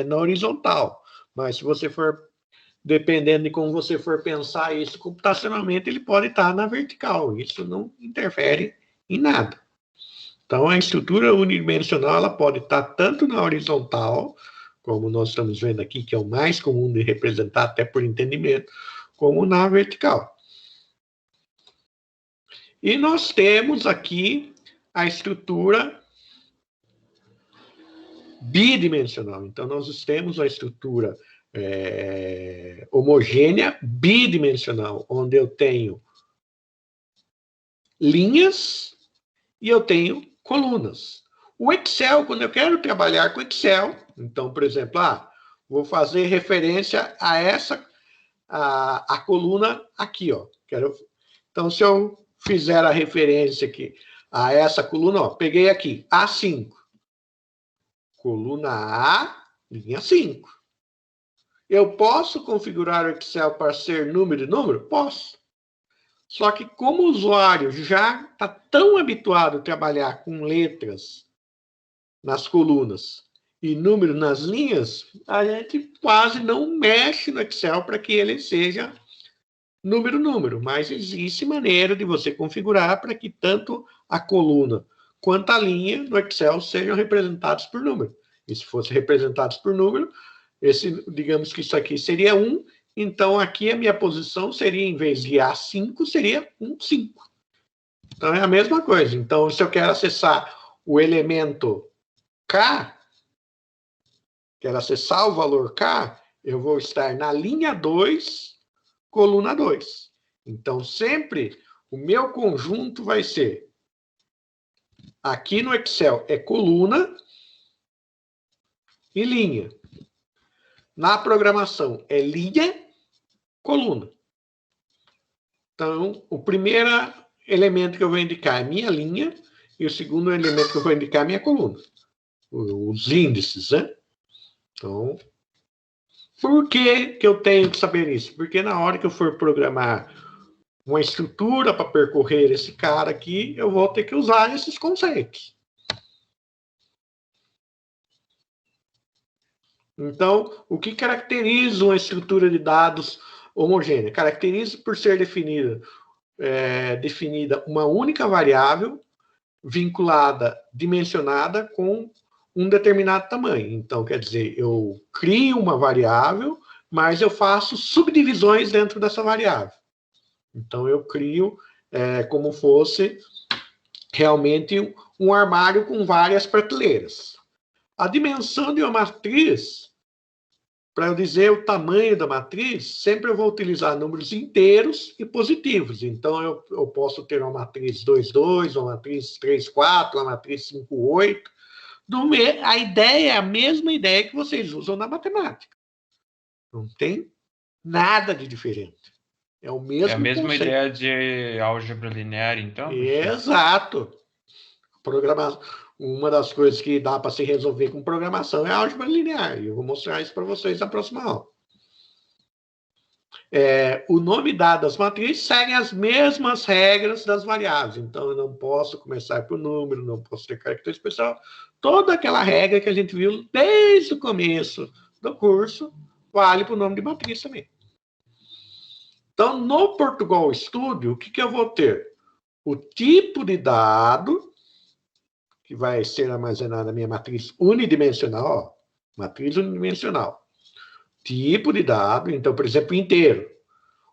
na horizontal. Mas se você for, dependendo de como você for pensar isso computacionalmente, ele pode estar na vertical. Isso não interfere em nada. Então, a estrutura unidimensional ela pode estar tanto na horizontal, como nós estamos vendo aqui, que é o mais comum de representar, até por entendimento, como na vertical. E nós temos aqui a estrutura bidimensional. Então, nós temos a estrutura homogênea bidimensional, onde eu tenho linhas e eu tenho colunas. O Excel, quando eu quero trabalhar com Excel, então, por exemplo, vou fazer referência a a coluna aqui, ó. Então, se eu fizer a referência aqui a essa coluna, ó, peguei aqui, A5. Coluna A, linha 5. Eu posso configurar o Excel para ser número e número? Posso. Só que como o usuário já está tão habituado a trabalhar com letras nas colunas e número nas linhas, a gente quase não mexe no Excel para que ele seja número, mas existe maneira de você configurar para que tanto a coluna quanto a linha no Excel sejam representados por número. E se fosse representados por número, digamos que isso aqui seria 1, então aqui a minha posição seria, em vez de A5, seria 5. Então é a mesma coisa. Então, se eu quero acessar o elemento K, quero acessar o valor K, eu vou estar na linha 2, coluna 2. Então, sempre o meu conjunto vai ser, aqui no Excel, é coluna e linha. Na programação, é linha, coluna. Então, o primeiro elemento que eu vou indicar é minha linha, e o segundo elemento que eu vou indicar é minha coluna. Os índices, né? Então, por que eu tenho que saber isso? Porque na hora que eu for programar uma estrutura para percorrer esse cara aqui, eu vou ter que usar esses conceitos. Então, o que caracteriza uma estrutura de dados homogênea? Caracteriza por ser definida uma única variável vinculada, dimensionada com um determinado tamanho. Então, quer dizer, eu crio uma variável, mas eu faço subdivisões dentro dessa variável. Então, eu crio como fosse realmente um armário com várias prateleiras. A dimensão de uma matriz, para eu dizer o tamanho da matriz, sempre eu vou utilizar números inteiros e positivos. Então, eu posso ter uma matriz 2, 2, uma matriz 3, 4, uma matriz 5, 8. A ideia é a mesma ideia que vocês usam na matemática. Não tem nada de diferente. É o mesmo conceito. É a mesma conceito. Ideia de álgebra linear, então? Exato. Uma das coisas que dá para se resolver com programação é a álgebra linear. E eu vou mostrar isso para vocês na próxima aula. O nome dado às matrizes segue as mesmas regras das variáveis. Então, eu não posso começar por número, não posso ter caractere especial. Toda aquela regra que a gente viu desde o começo do curso vale para o nome de matriz também. Então, no Portugal Studio, o que eu vou ter? O tipo de dado, que vai ser armazenado na minha matriz unidimensional, matriz unidimensional. Tipo de dado, então, por exemplo, inteiro,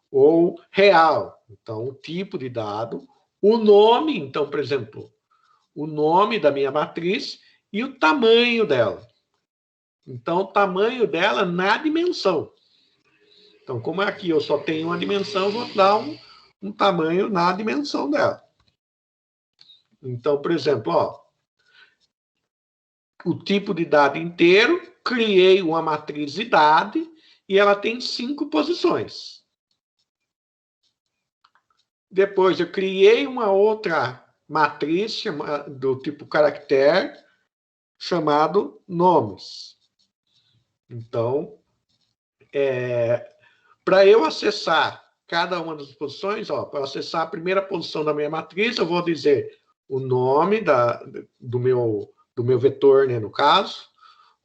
ou real, então, o tipo de dado, o nome, então, por exemplo, o nome da minha matriz e o tamanho dela. Então, o tamanho dela na dimensão. Então, como aqui eu só tenho uma dimensão, eu vou dar um tamanho na dimensão dela. Então, por exemplo, o tipo de dado inteiro, criei uma matriz de idade e ela tem 5 posições. Depois, eu criei uma outra matriz do tipo caractere, chamado nomes. Então, para eu acessar cada uma das posições, para acessar a primeira posição da minha matriz, eu vou dizer o nome do meu vetor, né, no caso,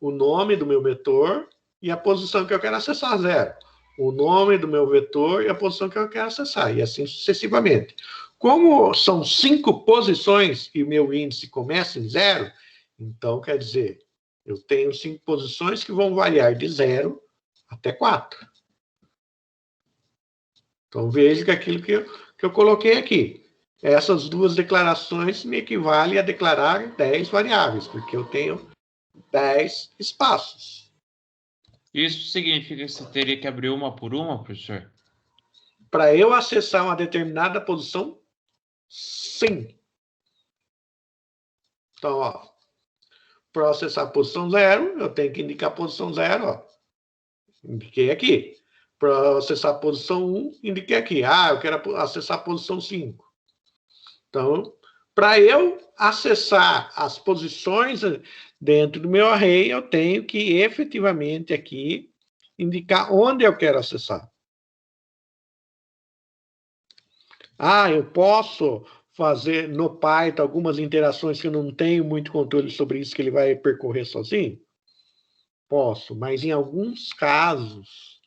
o nome do meu vetor e a posição que eu quero acessar, 0. O nome do meu vetor e a posição que eu quero acessar, e assim sucessivamente. Como são 5 posições e o meu índice começa em 0, então, quer dizer, eu tenho 5 posições que vão variar de 0 até 4. Então, veja que aquilo que eu coloquei aqui, essas duas declarações me equivalem a declarar 10 variáveis, porque eu tenho 10 espaços. Isso significa que você teria que abrir uma por uma, professor? Para eu acessar uma determinada posição, sim. Então, para acessar a posição 0, eu tenho que indicar a posição 0, indiquei aqui. Para acessar a posição 1, indiquei aqui. Eu quero acessar a posição 5. Então, para eu acessar as posições dentro do meu array, eu tenho que efetivamente aqui indicar onde eu quero acessar. Eu posso fazer no Python algumas interações que eu não tenho muito controle sobre isso, que ele vai percorrer sozinho? Posso, mas em alguns casos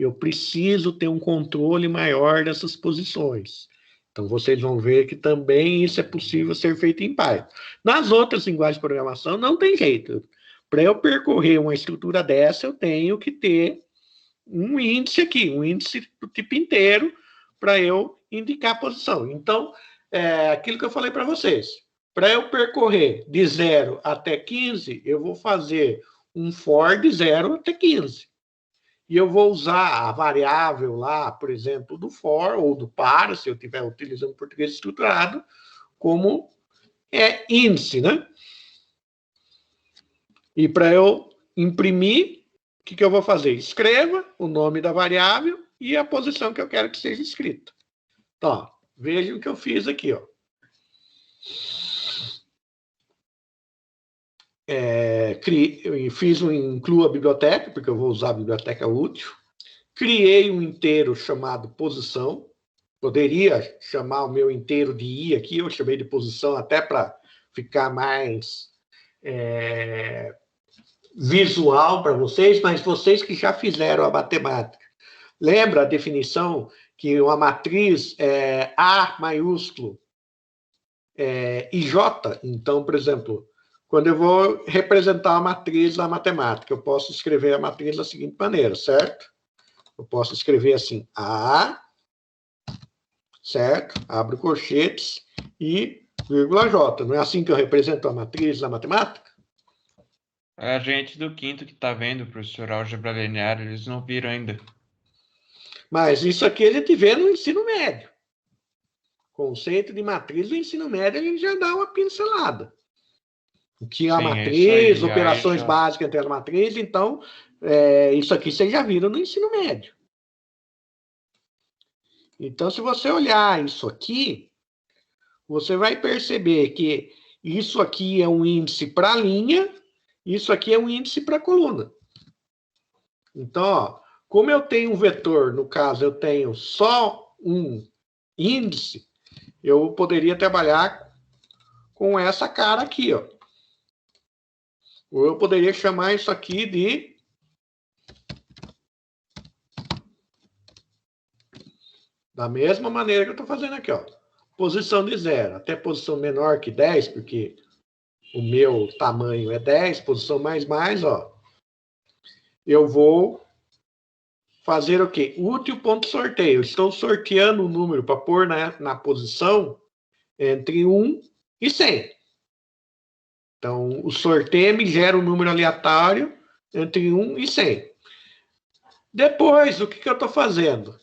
eu preciso ter um controle maior dessas posições. Então, vocês vão ver que também isso é possível ser feito em Python. Nas outras linguagens de programação, não tem jeito. Para eu percorrer uma estrutura dessa, eu tenho que ter um índice aqui, um índice do tipo inteiro, para eu indicar a posição. Então, aquilo que eu falei para vocês. Para eu percorrer de 0 até 15, eu vou fazer um for de 0 até 15. E eu vou usar a variável lá, por exemplo, do for ou do para, se eu estiver utilizando português estruturado, como índice, né? E para eu imprimir, o que eu vou fazer? Escreva o nome da variável e a posição que eu quero que seja escrita. Então, ó, vejam o que eu fiz aqui, ó. Fiz um incluo a biblioteca, porque eu vou usar a biblioteca útil. Criei um inteiro chamado posição. Poderia chamar o meu inteiro de i aqui, eu chamei de posição até para ficar mais visual para vocês, mas vocês que já fizeram a matemática, lembra a definição que uma matriz é A maiúsculo e J? Então, por exemplo, quando eu vou representar a matriz na matemática, eu posso escrever a matriz da seguinte maneira, certo? Eu posso escrever assim, A, certo? Abro corchetes e vírgula J. Não é assim que eu represento a matriz na matemática? A gente do quinto que está vendo, professor álgebra linear, eles não viram ainda. Mas isso aqui a gente vê no ensino médio. Conceito de matriz do ensino médio, a gente já dá uma pincelada. O que é a matriz, operações básicas entre as matrizes, então, isso aqui vocês já viram no ensino médio. Então, se você olhar isso aqui, você vai perceber que isso aqui é um índice para a linha, isso aqui é um índice para a coluna. Então, ó, como eu tenho um vetor, no caso, eu tenho só um índice, eu poderia trabalhar com essa cara aqui, ó. Ou eu poderia chamar isso aqui de da mesma maneira que eu estou fazendo aqui, ó. Posição de 0 até posição menor que 10, porque o meu tamanho é 10, posição mais, ó. Eu vou fazer o quê? Útil ponto sorteio. Eu estou sorteando o número para pôr na posição entre 1 e 100. Então, o sorteio me gera um número aleatório entre 1 e 100. Depois, o que eu estou fazendo?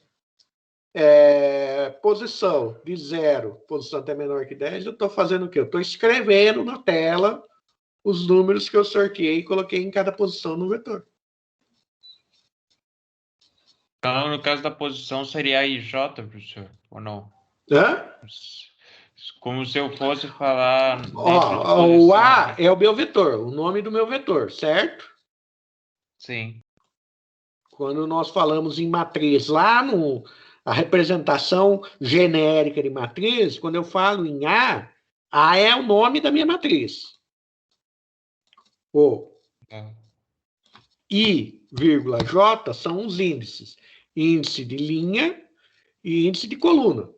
Posição de 0, posição até menor que 10, eu estou fazendo o quê? Eu estou escrevendo na tela os números que eu sorteei e coloquei em cada posição no vetor. Então, no caso da posição, seria a IJ, professor, ou não? Hã? Como se eu fosse falar dentro de o A é o meu vetor, o nome do meu vetor, certo? Sim. Quando nós falamos em matriz, lá no a representação genérica de matriz, quando eu falo em A é o nome da minha matriz. O I, vírgula, J são os índices. Índice de linha e índice de coluna.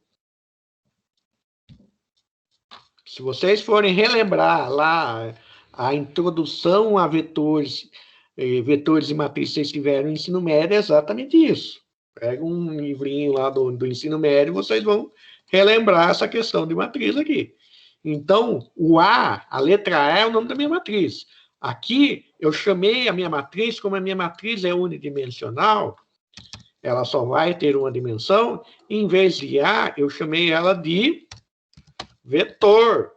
Se vocês forem relembrar lá a introdução a vetores e matrizes que vocês tiveram no ensino médio, é exatamente isso. Pega um livrinho lá do ensino médio e vocês vão relembrar essa questão de matriz aqui. Então, a letra A é o nome da minha matriz. Aqui, eu chamei a minha matriz, como a minha matriz é unidimensional, ela só vai ter uma dimensão, em vez de A, eu chamei ela de vetor.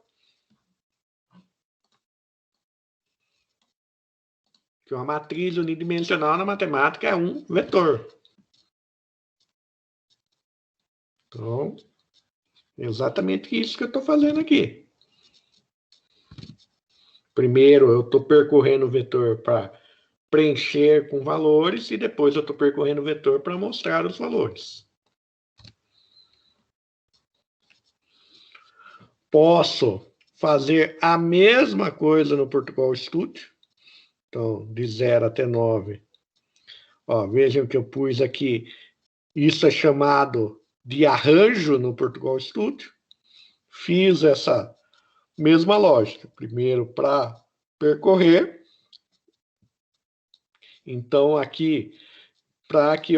Que uma matriz unidimensional na matemática é um vetor. Então, é exatamente isso que eu estou fazendo aqui. Primeiro, eu estou percorrendo o vetor para preencher com valores e depois eu estou percorrendo o vetor para mostrar os valores. Posso fazer a mesma coisa no Portugal Studio. Então, de 0 até 9. Ó, vejam que eu pus aqui, isso é chamado de arranjo no Portugal Studio. Fiz essa mesma lógica. Primeiro para percorrer. Então, aqui, para que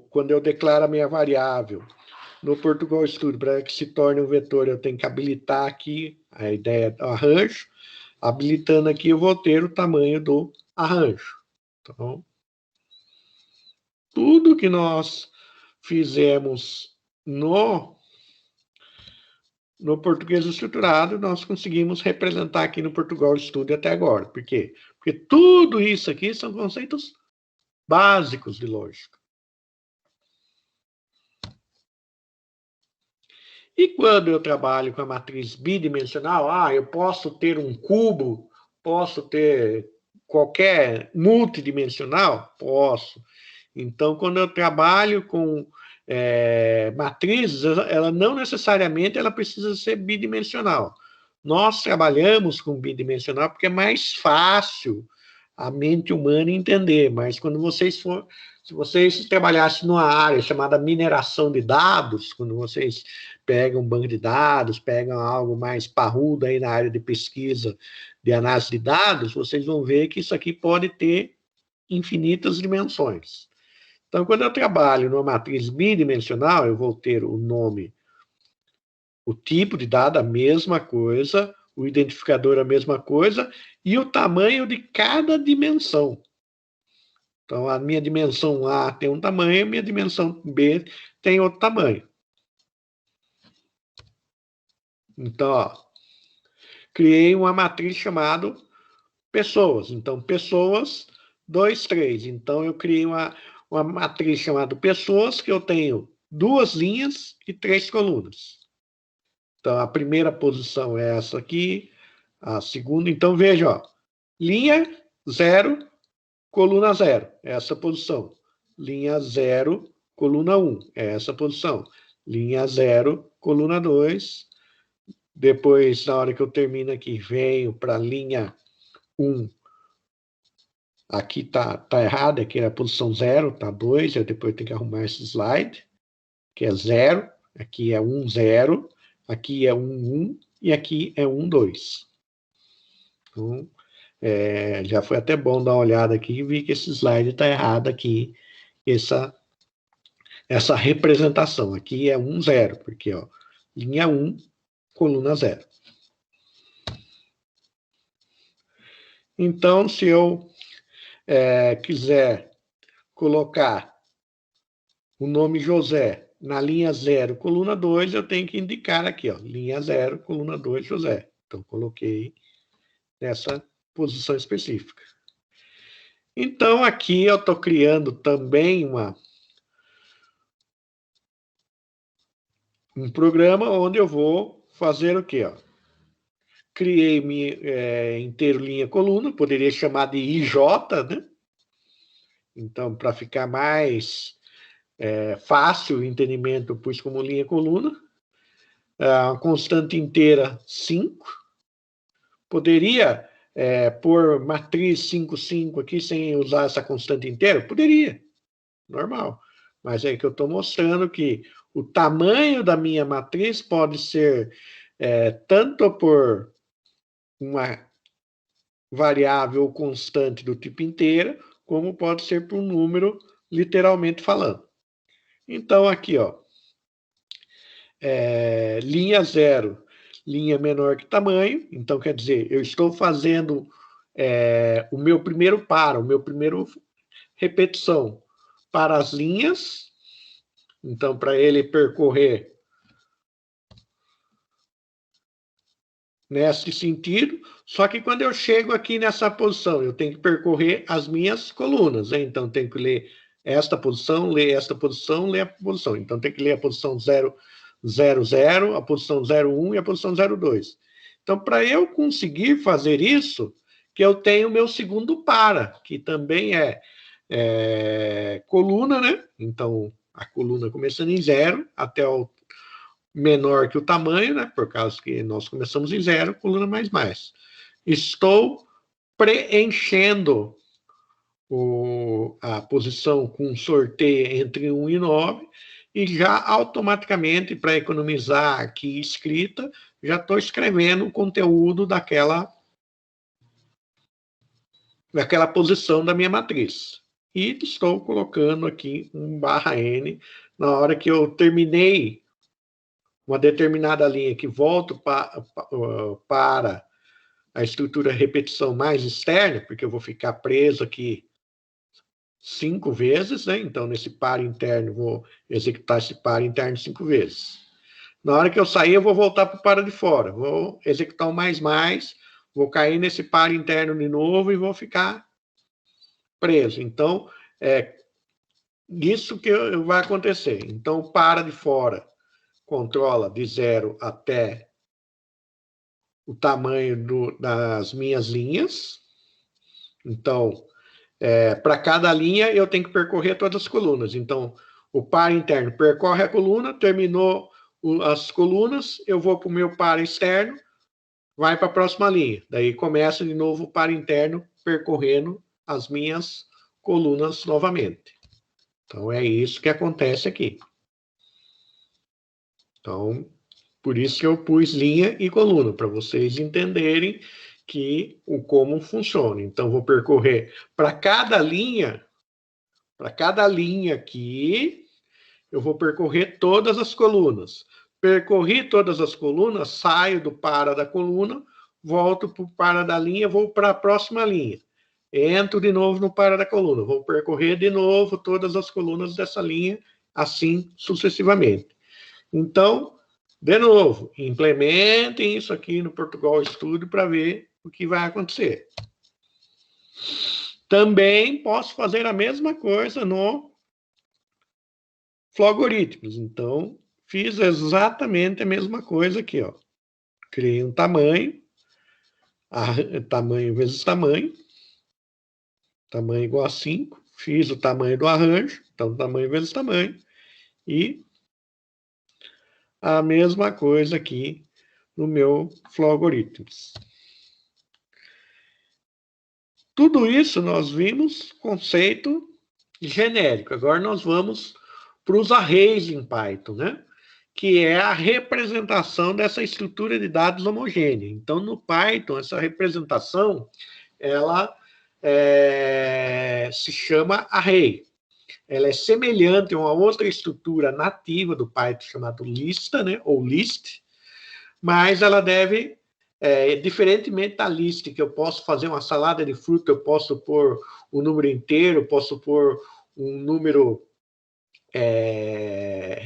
quando eu declaro a minha variável no Portugal Studio, para que se torne um vetor, eu tenho que habilitar aqui a ideia do arranjo. Habilitando aqui, eu vou ter o tamanho do arranjo. Então, tudo que nós fizemos no português estruturado, nós conseguimos representar aqui no Portugal Studio até agora. Por quê? Porque tudo isso aqui são conceitos básicos de lógica. E quando eu trabalho com a matriz bidimensional, eu posso ter um cubo, posso ter qualquer multidimensional? Posso. Então, quando eu trabalho com matrizes, ela não necessariamente ela precisa ser bidimensional. Nós trabalhamos com bidimensional porque é mais fácil a mente humana entender, mas quando se vocês trabalhassem numa área chamada mineração de dados, quando vocês pegam um banco de dados, pegam algo mais parrudo aí na área de pesquisa, de análise de dados, vocês vão ver que isso aqui pode ter infinitas dimensões. Então, quando eu trabalho numa matriz bidimensional, eu vou ter o nome, o tipo de dado, a mesma coisa, o identificador, a mesma coisa, e o tamanho de cada dimensão. Então, a minha dimensão A tem um tamanho, a minha dimensão B tem outro tamanho. Então, ó, criei uma matriz chamada pessoas. Então, pessoas, 2, 3. Então, eu criei uma matriz chamada pessoas, que eu tenho 2 linhas e 3 colunas. Então, a primeira posição é essa aqui, a segunda. Então, veja, ó, linha 0, coluna 0, é essa posição. Linha 0, coluna 1, é essa posição. Linha 0, coluna 2. Depois, na hora que eu termino aqui, venho para a linha 1. Aqui tá errado, aqui é a posição 0, tá 2. Eu depois tenho que arrumar esse slide, que é 0. Aqui é 1, 0. Aqui é 1, 1. E aqui é 1, 2. Então, já foi até bom dar uma olhada aqui e vi que esse slide está errado aqui, essa representação. Aqui é 1, 0, porque, ó, linha 1, coluna 0. Então, se eu quiser colocar o nome José na linha 0, coluna 2, eu tenho que indicar aqui, ó, linha 0, coluna 2, José. Então, coloquei nessa posição específica. Então, aqui eu estou criando também um programa onde eu vou fazer o quê? Ó? Criei inteiro linha coluna, poderia chamar de IJ, né? Então, para ficar mais fácil o entendimento, eu pus como linha coluna. A constante inteira 5. Poderia pôr matriz 5, 5 aqui sem usar essa constante inteira? Poderia, normal. Mas é que eu estou mostrando que o tamanho da minha matriz pode ser tanto por uma variável constante do tipo inteira, como pode ser por um número, literalmente falando. Então, aqui, ó, linha 0, linha menor que tamanho. Então, quer dizer, eu estou fazendo o meu primeiro repetição para as linhas. Então, para ele percorrer nesse sentido, só que quando eu chego aqui nessa posição, eu tenho que percorrer as minhas colunas, né? Então, tenho que ler esta posição, ler esta posição, ler a posição. Então, tem que ler a posição 0, 0, 0, a posição 0, 1 e a posição 0, 2. Então, para eu conseguir fazer isso, que eu tenho o meu segundo para, que também é coluna, né? Então, a coluna começando em 0 até o menor que o tamanho, né? Por causa que nós começamos em 0, coluna mais. Estou preenchendo a posição com sorteio entre 1 e 9, e já automaticamente, para economizar aqui escrita, já estou escrevendo o conteúdo daquela posição da minha matriz. E estou colocando aqui um /n na hora que eu terminei uma determinada linha que volto para a estrutura repetição mais externa, porque eu vou ficar preso aqui 5 vezes, né? Então, nesse par interno, vou executar esse par interno 5 vezes. Na hora que eu sair, eu vou voltar para o par de fora. Vou executar o mais, vou cair nesse par interno de novo e vou ficar preso. Então, isso que vai acontecer. Então, o para de fora controla de 0 até o tamanho das minhas linhas. Então, para cada linha, eu tenho que percorrer todas as colunas. Então, o par interno percorre a coluna, terminou as colunas, eu vou para o meu par externo, vai para a próxima linha. Daí começa de novo o par interno percorrendo as minhas colunas novamente. Então, é isso que acontece aqui. Então, por isso que eu pus linha e coluna, para vocês entenderem como funciona. Então, vou percorrer para cada linha aqui, eu vou percorrer todas as colunas. Percorri todas as colunas, saio do para da coluna, volto para o para da linha, vou para a próxima linha. Entro de novo no para da coluna, vou percorrer de novo todas as colunas dessa linha, assim sucessivamente. Então, de novo, implementem isso aqui no Portugal Studio para ver o que vai acontecer. Também posso fazer a mesma coisa no Flogoritmos. Então, fiz exatamente a mesma coisa aqui, ó. Criei um tamanho, tamanho vezes tamanho igual a 5. Fiz o tamanho do arranjo, então tamanho vezes tamanho, e a mesma coisa aqui no meu Flogoritmos. Tudo isso nós vimos conceito genérico. Agora nós vamos para os arrays em Python, né? Que é a representação dessa estrutura de dados homogênea. Então, no Python, essa representação, ela se chama array. Ela é semelhante a uma outra estrutura nativa do Python chamada lista, né? Ou list, mas ela deve, diferentemente da list, que eu posso fazer uma salada de fruta, eu posso pôr um número inteiro, eu posso pôr um número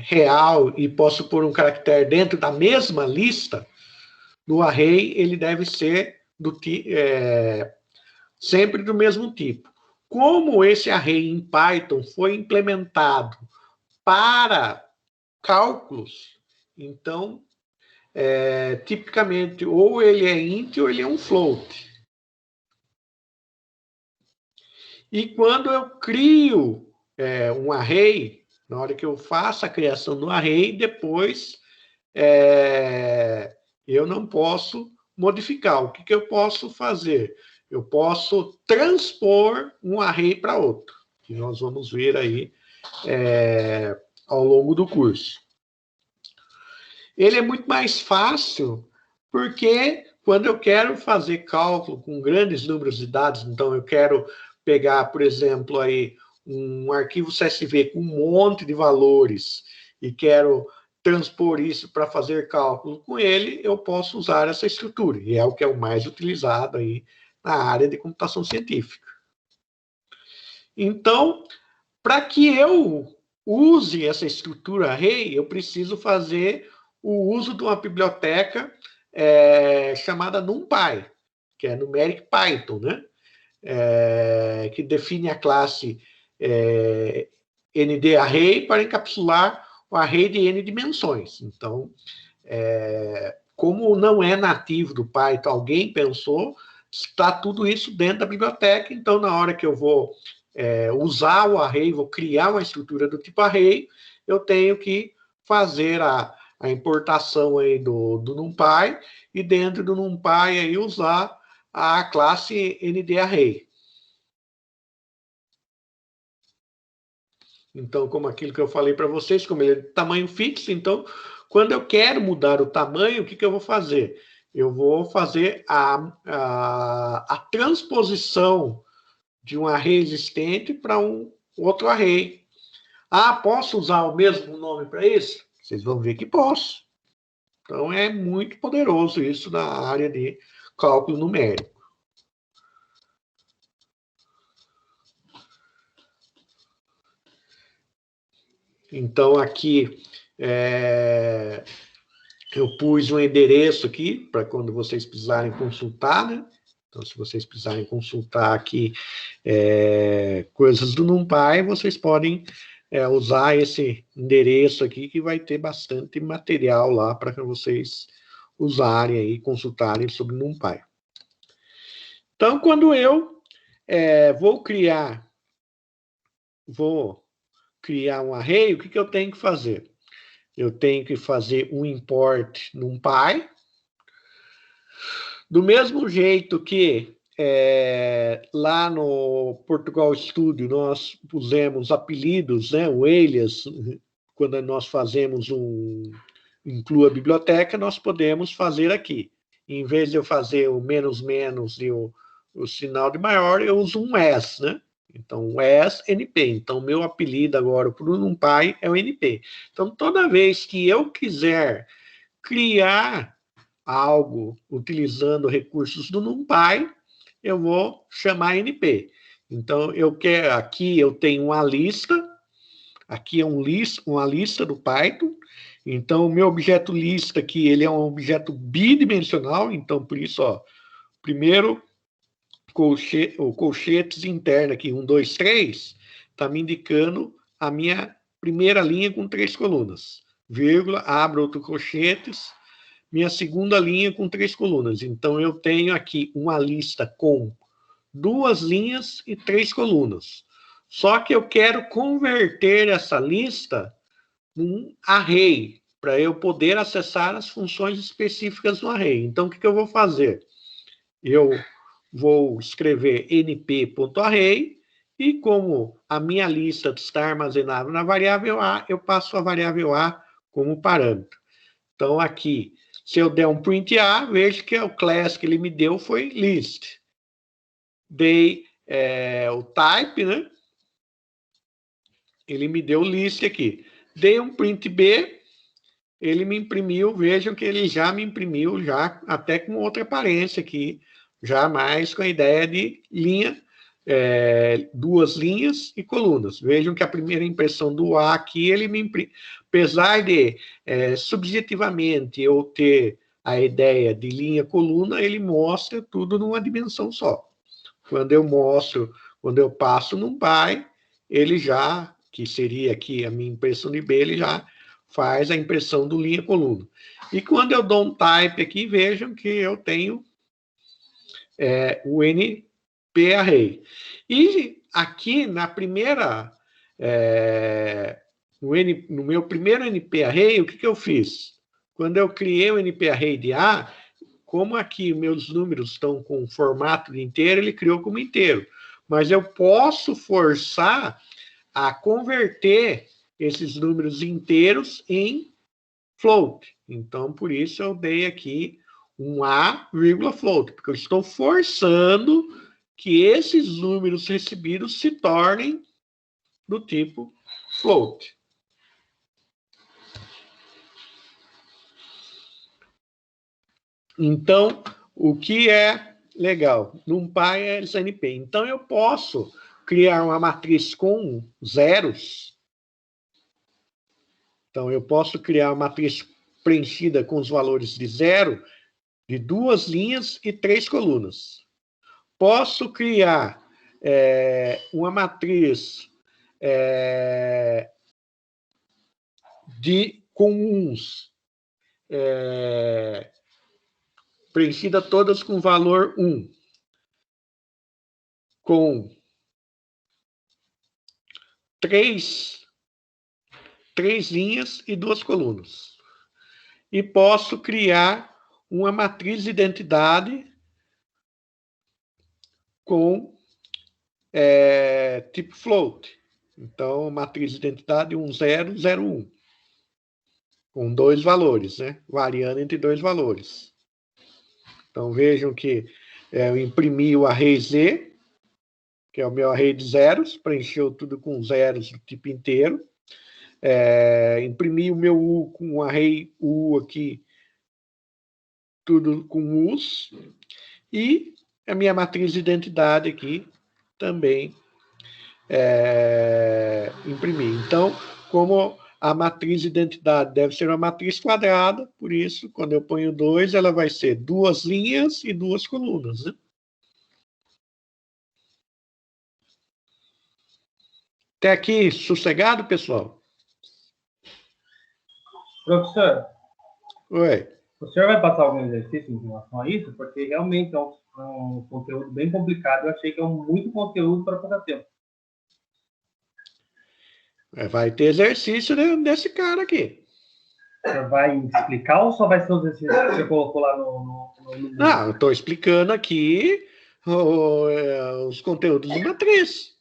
real e posso pôr um caractere dentro da mesma lista. No array, ele deve ser sempre do mesmo tipo. Como esse array em Python foi implementado para cálculos, então, tipicamente, ou ele é int ou ele é um float. E quando eu crio um array, na hora que eu faço a criação do array, depois eu não posso modificar. O que eu posso fazer? Eu posso transpor um array para outro, que nós vamos ver aí ao longo do curso. Ele é muito mais fácil porque quando eu quero fazer cálculo com grandes números de dados, então eu quero pegar, por exemplo, aí um arquivo CSV com um monte de valores e quero transpor isso para fazer cálculo com ele, eu posso usar essa estrutura, e é o que é o mais utilizado aí na área de computação científica. Então, para que eu use essa estrutura array, eu preciso fazer o uso de uma biblioteca chamada NumPy, que é Numeric Python, né? Que define a classe ND-Array para encapsular o array de n dimensões. Então, como não é nativo do Python, alguém pensou, está tudo isso dentro da biblioteca, então na hora que eu vou usar o array, vou criar uma estrutura do tipo array, eu tenho que fazer a importação aí do NumPy, e dentro do NumPy aí usar a classe ND-Array. Então, como aquilo que eu falei para vocês, como ele é de tamanho fixo, então, quando eu quero mudar o tamanho, o que eu vou fazer? Eu vou fazer a transposição de um array existente para um outro array. Ah, posso usar o mesmo nome para isso? Vocês vão ver que posso. Então, é muito poderoso isso na área de cálculo numérico. Então, aqui, eu pus um endereço aqui, para quando vocês precisarem consultar, né? Então, se vocês precisarem consultar aqui coisas do NumPy, vocês podem usar esse endereço aqui, que vai ter bastante material lá para vocês usarem aí, consultarem sobre NumPy. Então, quando eu vou criar um array, o que eu tenho que fazer? Eu tenho que fazer um import NumPy, do mesmo jeito que lá no Portugal Studio nós pusemos apelidos, né, o alias, quando nós fazemos inclua biblioteca, nós podemos fazer aqui. Em vez de eu fazer o menos menos e o sinal de maior, eu uso um as, né? Então, o as NP. Então, meu apelido agora para o NumPy é o NP. Então, toda vez que eu quiser criar algo utilizando recursos do NumPy, eu vou chamar NP. Então, aqui eu tenho uma lista, aqui é uma lista do Python. Então, o meu objeto lista aqui, ele é um objeto bidimensional, então, por isso, ó, primeiro o colchetes interno aqui, 1, 2, 3, está me indicando a minha primeira linha com 3 colunas. Vírgula, abro outro colchetes, minha segunda linha com 3 colunas. Então, eu tenho aqui uma lista com 2 linhas e 3 colunas. Só que eu quero converter essa lista num array, para eu poder acessar as funções específicas do array. Então, o que eu vou fazer? Eu vou escrever np.array, e como a minha lista está armazenada na variável A, eu passo a variável A como parâmetro. Então, aqui, se eu der um print A, vejo que o class que ele me deu foi list. Dei o type, né? Ele me deu list aqui. Dei um print B, ele me imprimiu, vejam que ele já me imprimiu, já até com outra aparência aqui, já mais com a ideia de linha, 2 linhas e colunas. Vejam que a primeira impressão do A aqui, ele me imprime. Apesar de, subjetivamente, eu ter a ideia de linha-coluna, ele mostra tudo numa dimensão só. Quando eu passo num NumPy, ele já, que seria aqui a minha impressão de B, ele já faz a impressão do linha-coluna. E quando eu dou um type aqui, vejam que eu tenho o NP-array. E aqui na primeira, no meu primeiro NP-array, o que eu fiz? Quando eu criei o NP-array de A, como aqui meus números estão com formato de inteiro, ele criou como inteiro. Mas eu posso forçar a converter esses números inteiros em float. Então, por isso eu dei aqui um A, float, porque eu estou forçando que esses números recebidos se tornem do tipo float. Então, o que é legal? NumPy é SNP. Então, eu posso criar uma matriz com zeros. Então, eu posso criar uma matriz preenchida com os valores de 0, de 2 linhas e 3 colunas. Posso criar uma matriz de comuns, preenchida todas com valor 1, com 3 linhas e 2 colunas. E posso criar uma matriz de identidade com tipo float. Então, matriz de identidade 1001. Com dois valores, né? Variando entre dois valores. Então, vejam que eu imprimi o array Z, que é o meu array de zeros, preencheu tudo com zeros do tipo inteiro. Imprimi o meu U com o array U aqui, tudo com U's. E a minha matriz de identidade aqui também imprimi. Então, como a matriz de identidade deve ser uma matriz quadrada, por isso, quando eu ponho 2, ela vai ser 2 linhas e 2 colunas, né? Até aqui, sossegado, pessoal? Professor, Oi. o senhor vai passar algum exercício em relação a isso? Porque realmente é um conteúdo bem complicado. Eu achei que é muito conteúdo para pouco tempo. Vai ter exercício desse cara aqui. O senhor vai explicar ou só vai ser os exercícios que você colocou lá no... Não, eu estou explicando aqui os conteúdos de matriz.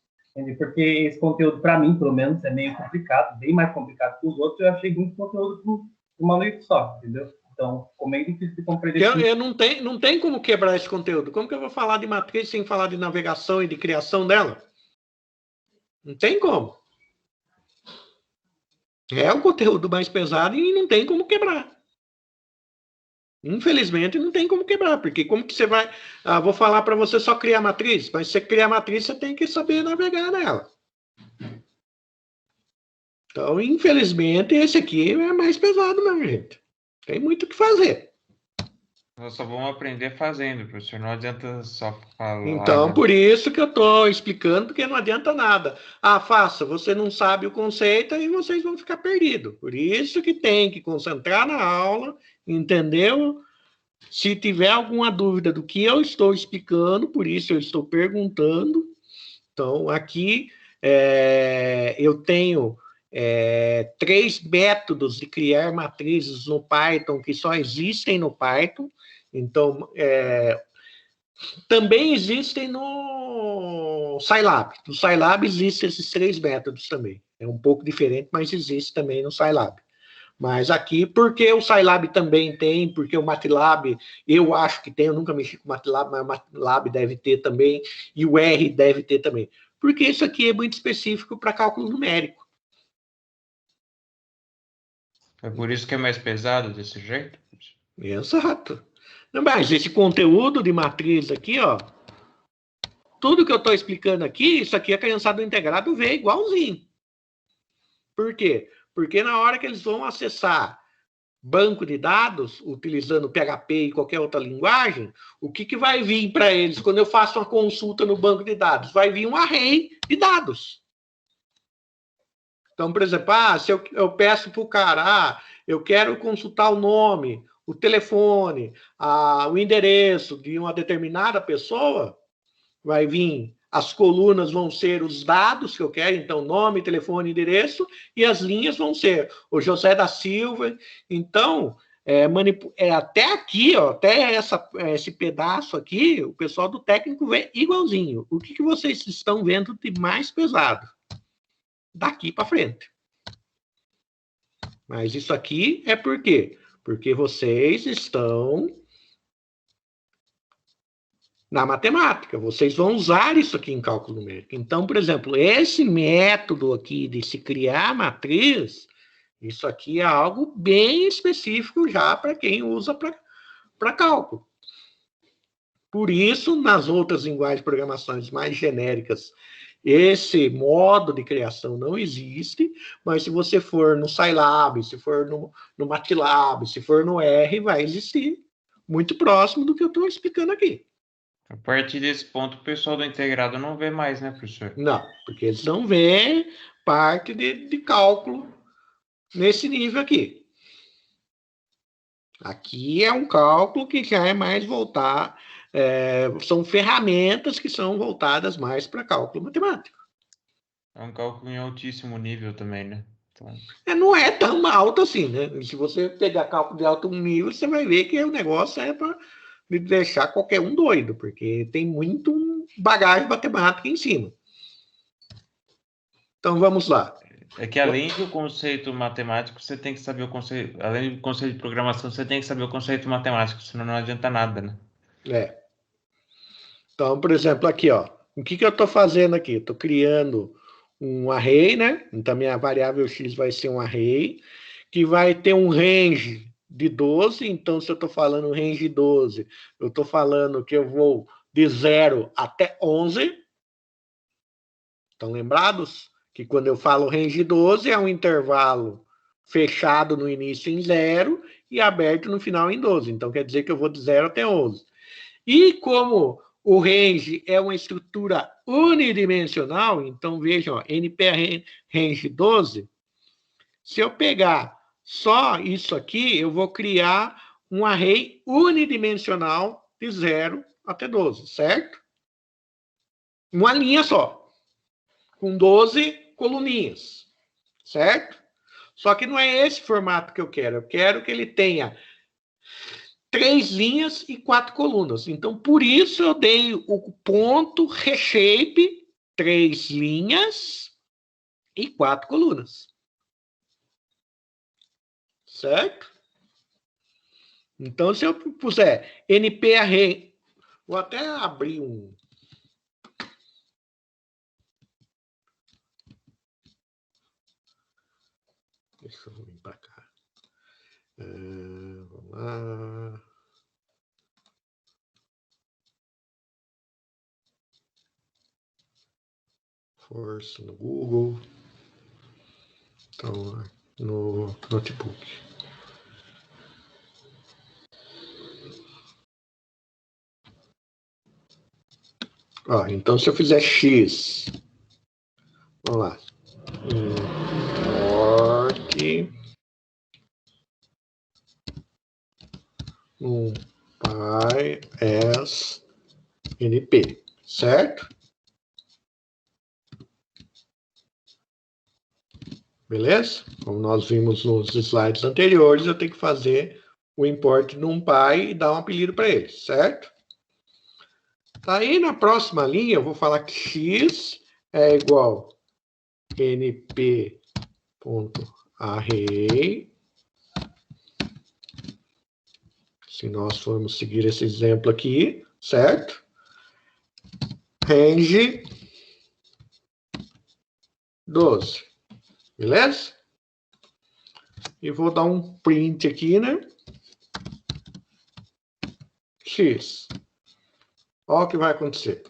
Porque esse conteúdo, para mim, pelo menos, é meio complicado, bem mais complicado que os outros. Eu achei muito conteúdo para uma noite só, entendeu? Então, ficou meio difícil de compreender. Eu não tem como quebrar esse conteúdo. Como que eu vou falar de matriz sem falar de navegação e de criação dela? Não tem como. É o conteúdo mais pesado e não tem como quebrar. Infelizmente, não tem como quebrar, porque como que você vai... vou falar para você só criar matriz, mas se você criar matriz, você tem que saber navegar nela. Então, infelizmente, esse aqui é mais pesado mesmo, gente. Tem muito o que fazer. Nós só vamos aprender fazendo, professor. Não adianta só falar. Então, né? por isso que eu estou explicando, porque não adianta nada. Faça, você não sabe o conceito e vocês vão ficar perdidos. Por isso que tem que concentrar na aula, entendeu? Se tiver alguma dúvida do que eu estou explicando, por isso eu estou perguntando. Então, aqui eu tenho 3 métodos de criar matrizes no Python que só existem no Python. Então, também existem no Scilab. No Scilab existem esses 3 métodos também. É um pouco diferente, mas existe também no Scilab. Mas aqui, porque o Scilab também tem, porque o MATLAB, eu acho que tem, eu nunca mexi com o MATLAB, mas o MATLAB deve ter também, e o R deve ter também. Porque isso aqui é muito específico para cálculo numérico. É por isso que é mais pesado desse jeito? Exato. Mas esse conteúdo de matriz aqui, ó, tudo que eu estou explicando aqui, isso aqui a criançada do integrado vê igualzinho. Por quê? Porque na hora que eles vão acessar banco de dados, utilizando PHP e qualquer outra linguagem, o que vai vir para eles quando eu faço uma consulta no banco de dados? Vai vir um array de dados. Então, por exemplo, se eu peço para o cara, eu quero consultar o nome, o telefone, o endereço de uma determinada pessoa, vai vir, as colunas vão ser os dados que eu quero, então nome, telefone, endereço, e as linhas vão ser o José da Silva. Então, até aqui, ó, até esse pedaço aqui, o pessoal do técnico vê igualzinho. O que vocês estão vendo de mais pesado? Daqui para frente. Mas isso aqui é por quê? Porque vocês estão na matemática, vocês vão usar isso aqui em cálculo numérico. Então, por exemplo, esse método aqui de se criar matriz, isso aqui é algo bem específico já para quem usa para cálculo. Por isso, nas outras linguagens de programações mais genéricas, esse modo de criação não existe, mas se você for no Scilab, se for no MATLAB, se for no R, vai existir, muito próximo do que eu estou explicando aqui. A partir desse ponto, o pessoal do integrado não vê mais, né, professor? Não, porque eles não veem parte de cálculo nesse nível aqui. Aqui é um cálculo que já é mais voltar, são ferramentas que são voltadas mais para cálculo matemático. É um cálculo em altíssimo nível também, né? Então... não é tão alto assim, né? Se você pegar cálculo de alto nível, você vai ver que o negócio é para deixar qualquer um doido, porque tem muito bagagem matemática em cima. Então, vamos lá. É que além do conceito matemático, você tem que saber o conceito. Além do conceito de programação, você tem que saber o conceito matemático, senão não adianta nada, né? É. Então, por exemplo, aqui, ó. O que eu estou fazendo aqui? Estou criando um array, né? Então, minha variável x vai ser um array, que vai ter um range de 12. Então, se eu estou falando range 12, eu estou falando que eu vou de 0 até 11. Estão lembrados? Que quando eu falo range 12, é um intervalo fechado no início em 0 e aberto no final em 12. Então, quer dizer que eu vou de 0 até 11. E como o range é uma estrutura unidimensional, então vejam, ó, NP range 12, se eu pegar só isso aqui, eu vou criar um array unidimensional de 0 até 12, certo? Uma linha só, com 12 coluninhas, certo? Só que não é esse formato que eu quero. Eu quero que ele tenha 3 linhas e 4 colunas. Então, por isso eu dei o ponto reshape, 3 linhas e 4 colunas. Certo? Então, se eu puser NP array, vou até abrir um. Deixa eu vir para cá. Vamos lá. Força no Google. Então, no notebook. Ó, então, se eu fizer X, vamos lá. Import um pai as NP, certo? Beleza? Como nós vimos nos slides anteriores, eu tenho que fazer o import NumPy e dar um apelido para ele, certo? Aí na próxima linha eu vou falar que x é igual np.array. Se nós formos seguir esse exemplo aqui, certo? Range 12. Beleza? E vou dar um print aqui, né? X. Olha o que vai acontecer.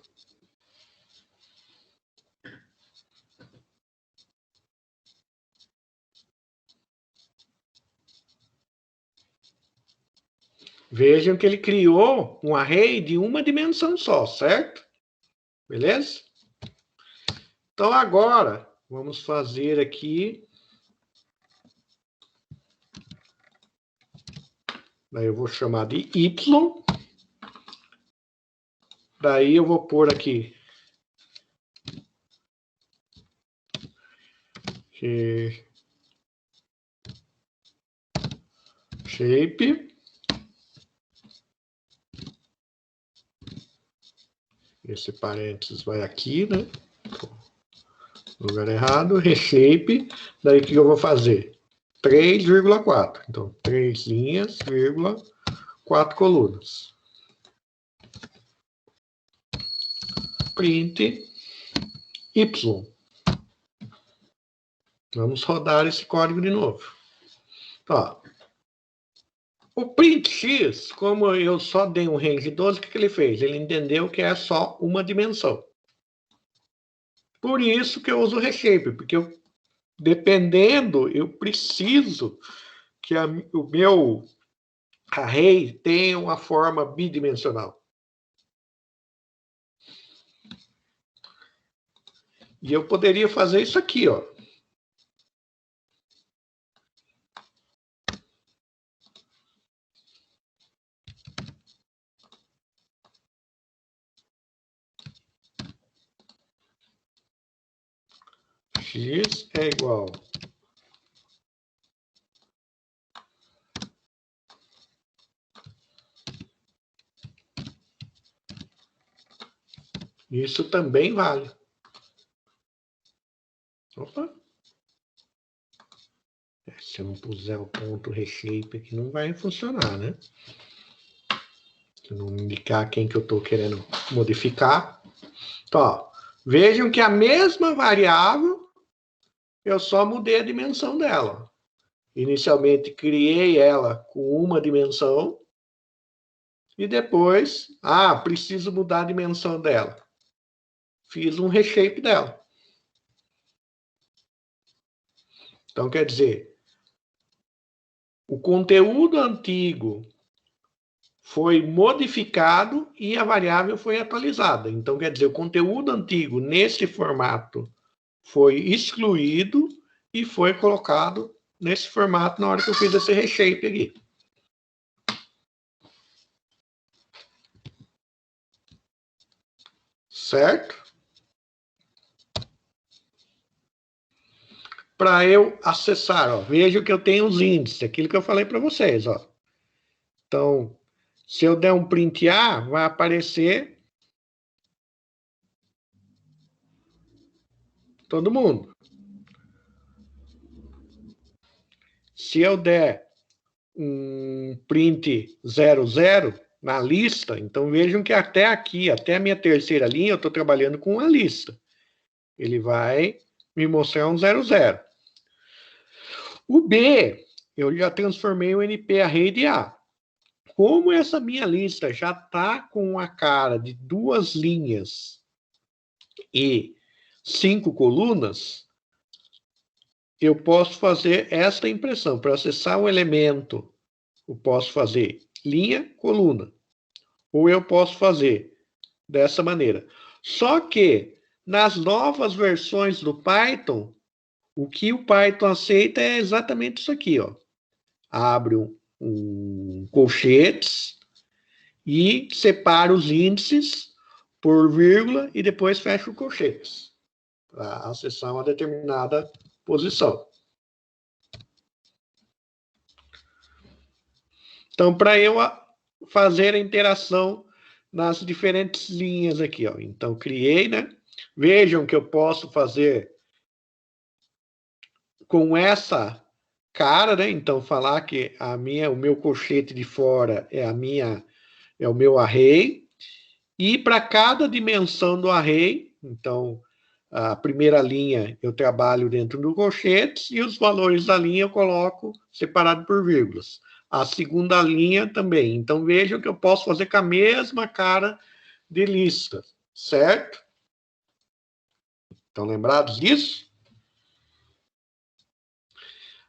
Vejam que ele criou um array de uma dimensão só, certo? Beleza? Então, agora, vamos fazer aqui. Daí eu vou chamar de Y. Daí eu vou pôr aqui. Shape. Esse parênteses vai aqui, né? Lugar errado. Reshape. Daí o que eu vou fazer? 3,4. Então, 3 linhas, vírgula, 4 colunas. Print Y. Vamos rodar esse código de novo. Ó, o print X, como eu só dei um range 12, o que ele fez? Ele entendeu que é só uma dimensão. Por isso que eu uso o reshape, porque dependendo, eu preciso que o meu array tenha uma forma bidimensional. E eu poderia fazer isso aqui, ó. X é igual isso também vale. Se eu não puser o ponto reshape aqui, não vai funcionar, né? Se eu não indicar quem que eu estou querendo modificar. Então, ó, vejam que a mesma variável, eu só mudei a dimensão dela. Inicialmente, criei ela com uma dimensão. E depois, preciso mudar a dimensão dela. Fiz um reshape dela. Então, quer dizer, o conteúdo antigo foi modificado e a variável foi atualizada. Então, quer dizer, o conteúdo antigo nesse formato foi excluído e foi colocado nesse formato na hora que eu fiz esse reshape aqui. Certo? Para eu acessar, ó, veja que eu tenho os índices, aquilo que eu falei para vocês, ó. Então, se eu der um print A, vai aparecer todo mundo. Se eu der um print 00 na lista, então vejam que até aqui, até a minha terceira linha, eu estou trabalhando com uma lista. Ele vai me mostrar um 00. O B, eu já transformei o NP Array de A. Como essa minha lista já está com a cara de 2 linhas e 5 colunas, eu posso fazer esta impressão. Para acessar um elemento, eu posso fazer linha, coluna. Ou eu posso fazer dessa maneira. Só que, nas novas versões do Python, o que o Python aceita é exatamente isso aqui, ó. Abre um colchetes e separa os índices por vírgula e depois fecha o colchetes para acessar uma determinada posição. Então, para eu fazer a interação nas diferentes linhas aqui, ó. Então, criei, né? Vejam que eu posso fazer com essa cara, né? Então, falar que o meu colchete de fora é o meu array. E para cada dimensão do array, então, a primeira linha eu trabalho dentro do colchete e os valores da linha eu coloco separado por vírgulas. A segunda linha também. Então, vejam que eu posso fazer com a mesma cara de lista, certo? Estão lembrados disso?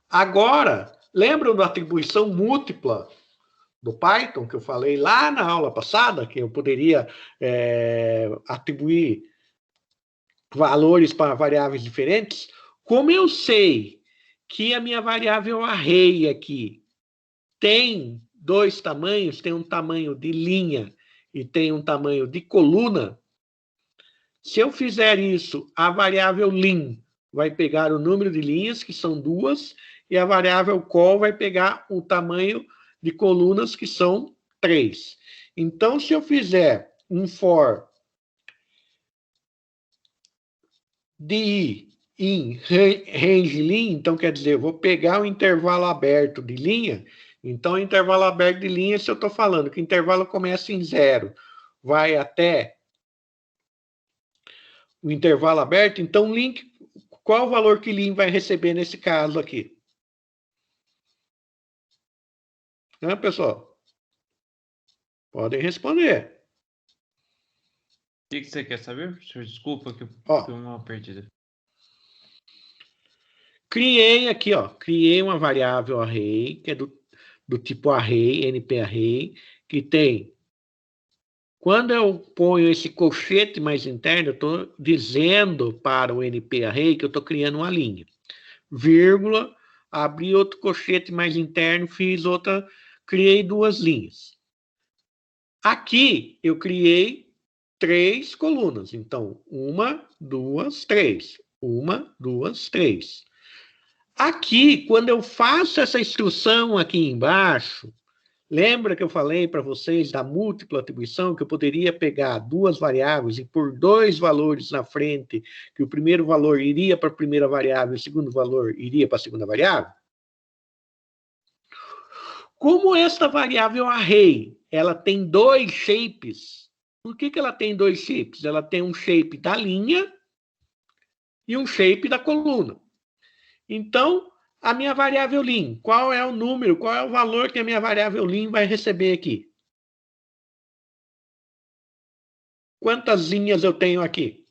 Agora, lembram da atribuição múltipla do Python, que eu falei lá na aula passada, que eu poderia atribuir valores para variáveis diferentes? Como eu sei que a minha variável array aqui tem 2 tamanhos, tem um tamanho de linha e tem um tamanho de coluna, se eu fizer isso, a variável lim vai pegar o número de linhas, que são 2, e a variável col vai pegar o tamanho de colunas, que são 3. Então, se eu fizer um for de in range lim, então quer dizer, eu vou pegar o intervalo aberto de linha. Então, o intervalo aberto de linha, se eu estou falando que o intervalo começa em 0, vai até o intervalo aberto, então link, qual o valor que lim vai receber nesse caso aqui? Né, pessoal? Podem responder. O que você quer saber? Desculpa que eu dei uma perdida. Criei aqui, ó, criei uma variável array, que é do tipo array, NP array, que tem... Quando eu ponho esse colchete mais interno, eu estou dizendo para o NP array que eu estou criando uma linha. Vírgula, abri outro colchete mais interno, criei 2 linhas. Aqui eu criei 3 colunas. Então, 1, 2, 3. 1, 2, 3. Aqui, quando eu faço essa instrução aqui embaixo, lembra que eu falei para vocês da múltipla atribuição, que eu poderia pegar 2 variáveis e pôr 2 valores na frente, que o primeiro valor iria para a primeira variável e o segundo valor iria para a segunda variável? Como esta variável array, ela tem dois shapes, por que ela tem dois shapes? Ela tem um shape da linha e um shape da coluna. Então, a minha variável lim, qual é o número, qual é o valor que a minha variável lim vai receber aqui? Quantas linhas eu tenho aqui?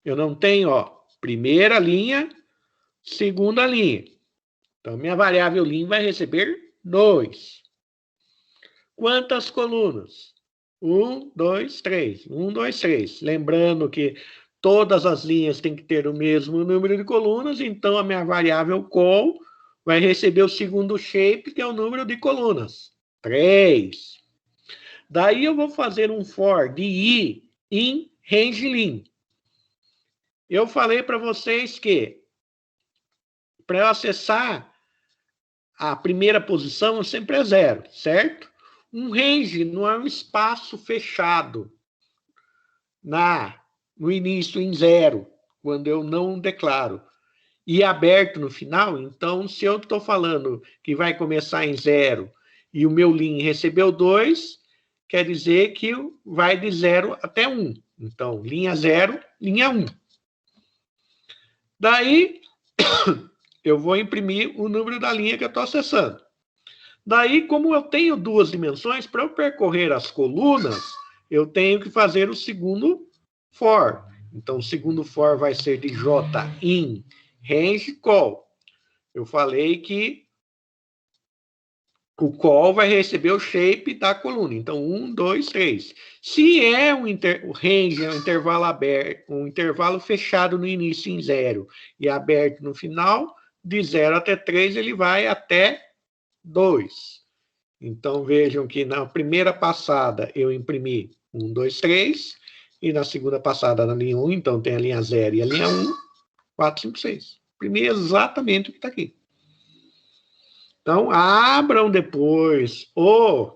Eu não tenho, ó, primeira linha, segunda linha. Então, minha variável lim vai receber 2. Quantas colunas? 1, 2, 3. 1, 2, 3. Lembrando que todas as linhas têm que ter o mesmo número de colunas, então a minha variável col vai receber o segundo shape, que é o número de colunas. 3. Daí eu vou fazer um for de i em range lim. Eu falei para vocês que para eu acessar a primeira posição sempre é 0, certo? Um range não é um espaço fechado no início em 0, quando eu não declaro, e aberto no final. Então, se eu estou falando que vai começar em 0 e o meu lim recebeu 2, quer dizer que vai de 0 até 1. Então, linha 0, linha 1. Daí, eu vou imprimir o número da linha que eu estou acessando. Daí, como eu tenho duas dimensões, para eu percorrer as colunas, eu tenho que fazer o segundo for. Então, o segundo for vai ser de j in range col. Eu falei que o col vai receber o shape da coluna. Então, 1, 2, 3. Se é o range é um intervalo aberto, um intervalo fechado no início em 0 e aberto no final, de 0 até 3, ele vai até 2. Então, vejam que na primeira passada eu imprimi 1, 2, 3, e na segunda passada na linha 1, então tem a linha 0 e a linha 1, 4, 5, 6. Imprimi exatamente o que está aqui. Então, abram depois o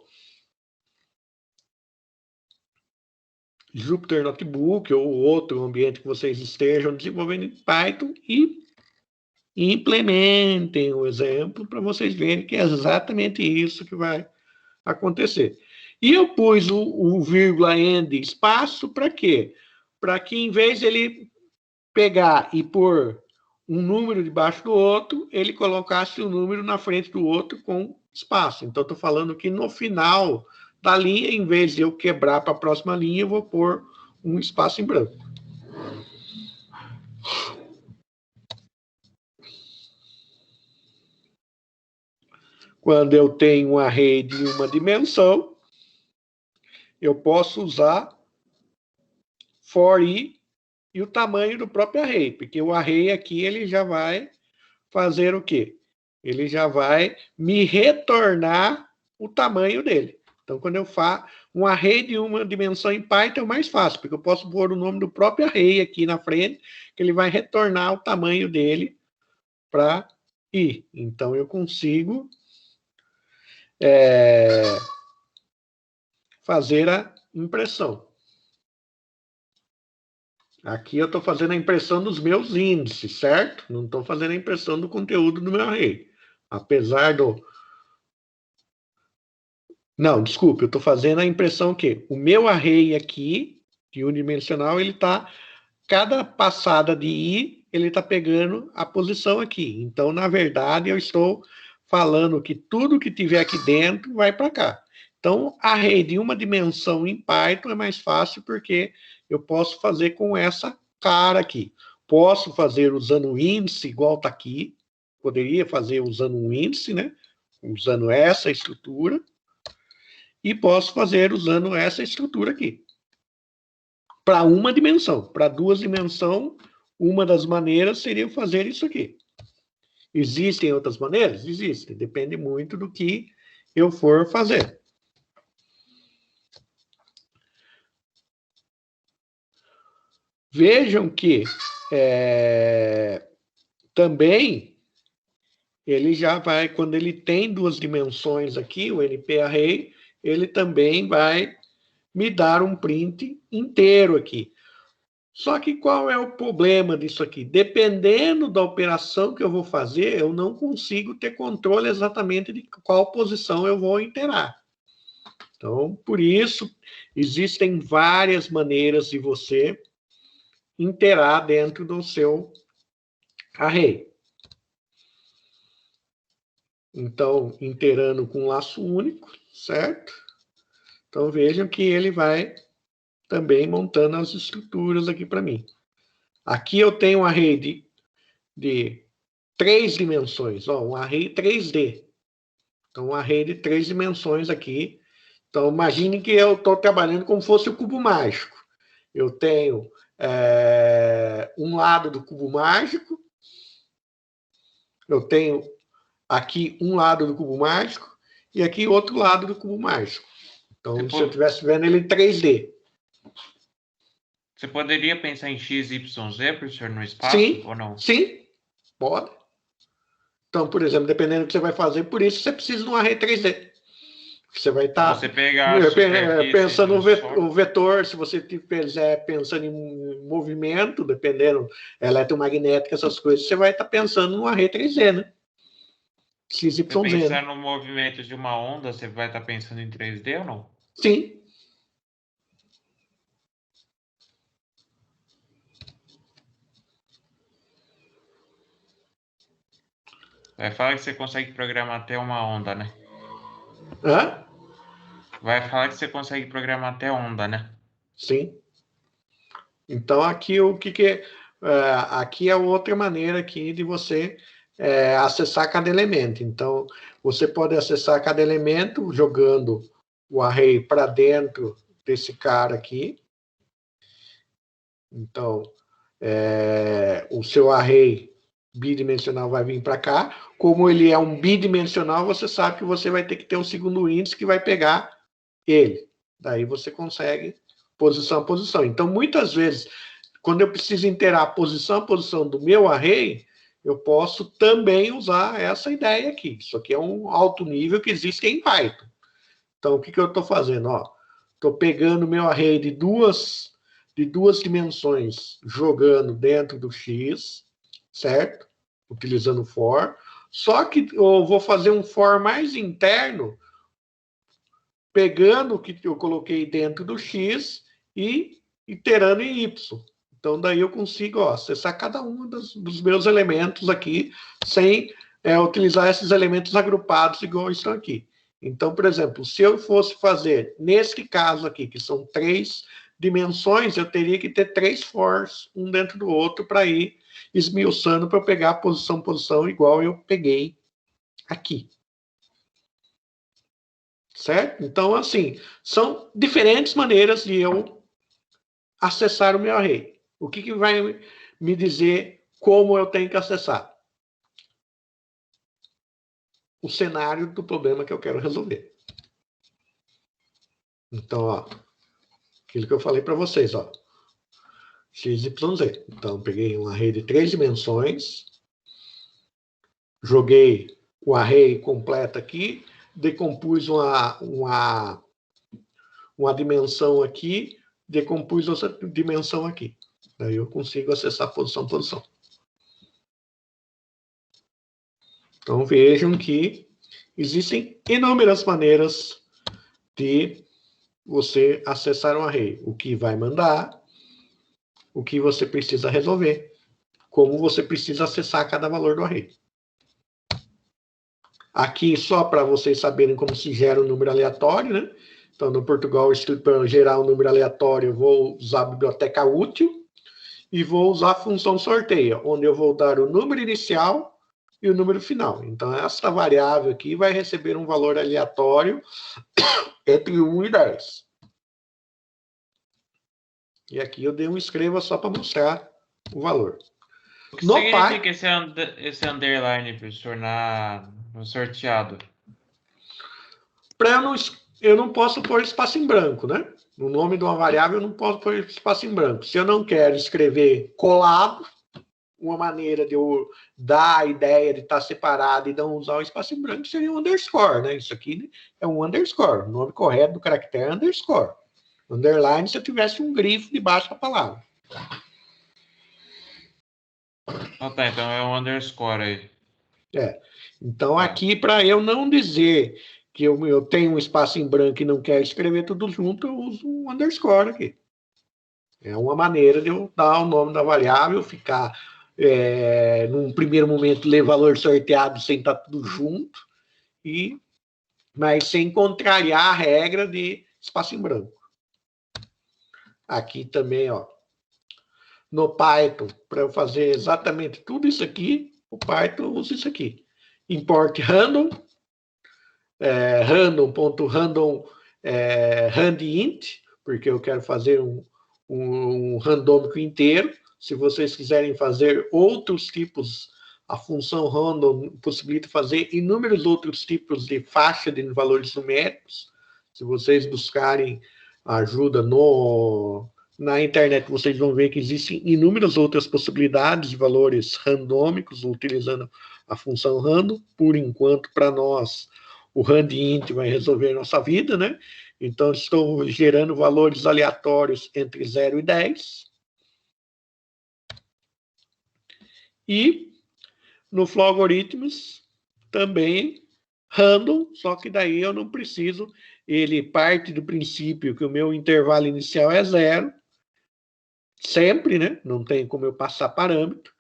Jupyter Notebook ou outro ambiente que vocês estejam desenvolvendo em Python e implementem o exemplo para vocês verem que é exatamente isso que vai acontecer. E eu pus o vírgula end espaço para quê? Para que, em vez de ele pegar e pôr um número debaixo do outro, ele colocasse o número na frente do outro com espaço. Então, estou falando que no final da linha, em vez de eu quebrar para a próxima linha, eu vou pôr um espaço em branco. Quando eu tenho um array de uma dimensão, eu posso usar for i e o tamanho do próprio array, porque o array aqui ele já vai fazer o quê? Ele já vai me retornar o tamanho dele. Então, quando eu faço um array de uma dimensão em Python, é mais fácil, porque eu posso pôr o nome do próprio array aqui na frente, que ele vai retornar o tamanho dele para i. Então, eu consigo fazer a impressão. Aqui eu estou fazendo a impressão dos meus índices, certo? Não estou fazendo a impressão do conteúdo do meu array. Apesar do... Não, desculpe, eu estou fazendo a impressão que o meu array aqui, de unidimensional, ele está... Cada passada de i, ele está pegando a posição aqui. Então, na verdade, eu estou falando que tudo que tiver aqui dentro vai para cá. Então, array de uma dimensão em Python é mais fácil porque eu posso fazer com essa cara aqui. Posso fazer usando o índice, igual está aqui. Poderia fazer usando um índice, né? Usando essa estrutura. E posso fazer usando essa estrutura aqui. Para uma dimensão. Para duas dimensões, uma das maneiras seria fazer isso aqui. Existem outras maneiras? Existem. Depende muito do que eu for fazer. Vejam que também ele já vai, quando ele tem duas dimensões aqui, o NP-Array, ele também vai me dar um print inteiro aqui. Só que qual é o problema disso aqui? Dependendo da operação que eu vou fazer, eu não consigo ter controle exatamente de qual posição eu vou interar. Então, por isso, existem várias maneiras de você interar dentro do seu array. Então, inteirando com laço único, certo? Então, vejam que ele vai também montando as estruturas aqui para mim. Aqui eu tenho um array de 3 dimensões, ó, um array 3D. Então, um array de 3 dimensões aqui. Então, imagine que eu estou trabalhando como fosse o cubo mágico. Eu tenho um lado do cubo mágico, eu tenho aqui um lado do cubo mágico e aqui outro lado do cubo mágico. Então, se eu estivesse vendo ele em 3D. Você poderia pensar em x, y, z, professor, no espaço, sim, ou não? Sim, pode. Então, por exemplo, dependendo do que você vai fazer, por isso você precisa de um array 3D. Você vai estar pensando o vetor, se você estiver pensando em movimento, dependendo eletromagnética, essas coisas, você vai estar pensando no array 3D, né? XYZ. Se pensar no movimento de uma onda, você vai estar pensando em 3D ou não? Sim. Vai falar que você consegue programar até uma onda, né? Hã? Vai falar que você consegue programar até onda, né? Sim. Então, aqui o que aqui é outra maneira aqui de você acessar cada elemento. Então, você pode acessar cada elemento jogando o array para dentro desse cara aqui. Então, o seu array bidimensional vai vir para cá. Como ele é um bidimensional, você sabe que você vai ter que ter um segundo índice que vai pegar ele. Daí você consegue posição a posição. Então, muitas vezes, quando eu preciso interar a posição do meu array, eu posso também usar essa ideia aqui. Isso aqui é um alto nível que existe em Python. Então, o que eu estou fazendo? Estou pegando o meu array de duas dimensões, jogando dentro do X, certo? Utilizando for. Só que eu vou fazer um for mais interno, pegando o que eu coloquei dentro do X e iterando em Y. Então, daí eu consigo acessar cada um dos meus elementos aqui, sem utilizar esses elementos agrupados igual estão aqui. Então, por exemplo, se eu fosse fazer, nesse caso aqui, que são 3 dimensões, eu teria que ter 3 fors, um dentro do outro, para ir esmiuçando, para eu pegar a posição, igual eu peguei aqui. Certo? Então, assim, são diferentes maneiras de eu acessar o meu array. O que vai me dizer como eu tenho que acessar? O cenário do problema que eu quero resolver. Então, aquilo que eu falei para vocês, XYZ. Então, peguei um array de 3 dimensões, joguei o array completo aqui, decompus uma dimensão aqui, decompus outra dimensão aqui. Daí eu consigo acessar posição. Então, vejam que existem inúmeras maneiras de você acessar um array. O que vai mandar, o que você precisa resolver, como você precisa acessar cada valor do array. Aqui, só para vocês saberem como se gera um número aleatório, né? Então, no Portugal, para gerar um número aleatório, eu vou usar a biblioteca útil e vou usar a função sorteio, onde eu vou dar o número inicial e o número final. Então, essa variável aqui vai receber um valor aleatório entre 1 e 10. E aqui eu dei um escreva só para mostrar o valor. O que significa esse underline, professor, no sorteado? Eu não posso pôr espaço em branco, né? No nome de uma variável, eu não posso pôr espaço em branco. Se eu não quero escrever colado, uma maneira de eu dar a ideia de estar separado e não usar o espaço em branco seria um underscore, né? Isso aqui é um underscore. O nome correto do caractere é underscore. Underline se eu tivesse um grifo debaixo da palavra. Ah, tá, então é um underscore aí. Então, Tá. aqui, para eu não dizer que eu tenho um espaço em branco e não quero escrever tudo junto, eu uso um underscore aqui. É uma maneira de eu dar o nome da variável, ficar, num primeiro momento, ler valor sorteado sem estar tudo junto, mas sem contrariar a regra de espaço em branco. Aqui também, ó, no Python, para eu fazer exatamente tudo isso aqui, o Python usa isso aqui. Import random, random.random handint, porque eu quero fazer um randômico inteiro. Se vocês quiserem fazer outros tipos, a função random possibilita fazer inúmeros outros tipos de faixa de valores numéricos. Se vocês buscarem ajuda na internet, vocês vão ver que existem inúmeras outras possibilidades de valores randômicos utilizando a função random. Por enquanto, para nós, o handint vai resolver a nossa vida, né? Então, estou gerando valores aleatórios entre 0 e 10. E no Flow-Algorithms também random, só que daí eu não preciso, ele parte do princípio que o meu intervalo inicial é 0, sempre, né? Não tem como eu passar parâmetro,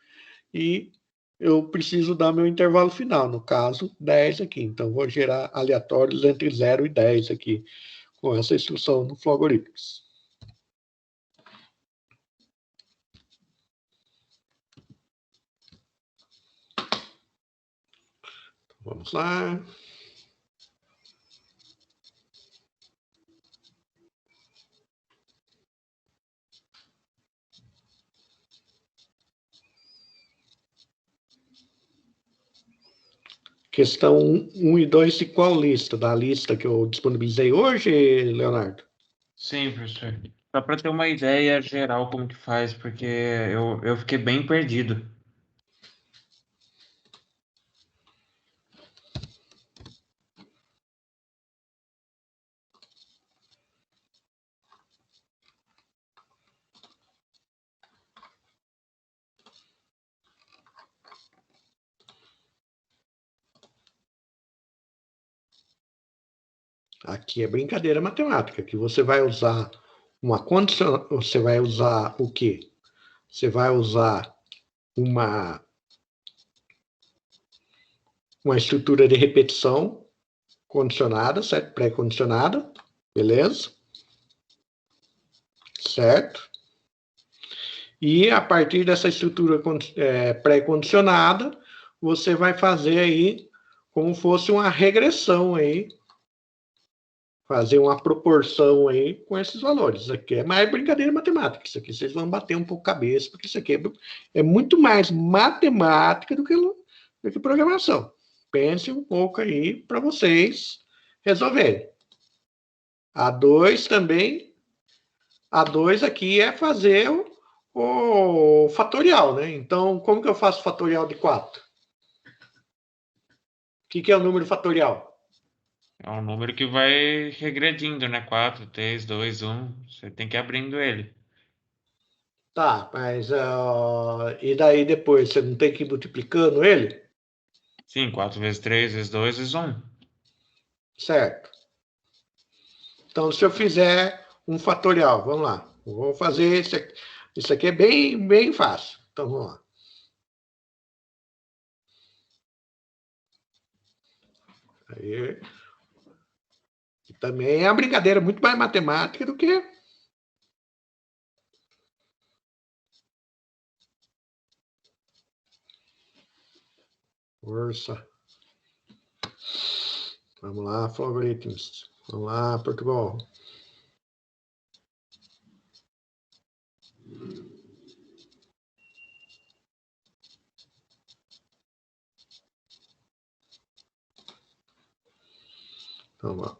e eu preciso dar meu intervalo final, no caso, 10 aqui. Então, vou gerar aleatórios entre 0 e 10 aqui, com essa instrução do Flow-Algorithms. Vamos lá. Questão 1 e 2 de qual lista? Da lista que eu disponibilizei hoje, Leonardo? Sim, professor. Só para ter uma ideia geral como que faz, porque eu fiquei bem perdido. Aqui é brincadeira matemática, que você vai usar uma condição, você vai usar o quê? Você vai usar uma estrutura de repetição condicionada, certo? Pré-condicionada, beleza? Certo? E a partir dessa estrutura pré-condicionada, você vai fazer aí como fosse uma regressão aí, fazer uma proporção aí com esses valores. Isso aqui é mais brincadeira matemática. Isso aqui vocês vão bater um pouco a cabeça, porque isso aqui é muito mais matemática do que programação. Pense um pouco aí para vocês resolverem. A2 também. A2 aqui é fazer o fatorial, né? Então, como que eu faço fatorial de 4? O que é o número fatorial? É um número que vai regredindo, né? 4, 3, 2, 1. Você tem que ir abrindo ele. Tá, mas e daí depois? Você não tem que ir multiplicando ele? Sim, 4 vezes 3 vezes 2 vezes 1. Certo. Então, se eu fizer um fatorial, vamos lá. Vou fazer esse aqui. Isso aqui é bem, bem fácil. Então, vamos lá. Aí, também é uma brincadeira muito mais matemática do que... Força. Vamos lá, Flow-Algorithms. Vamos lá, Portugal. Vamos lá.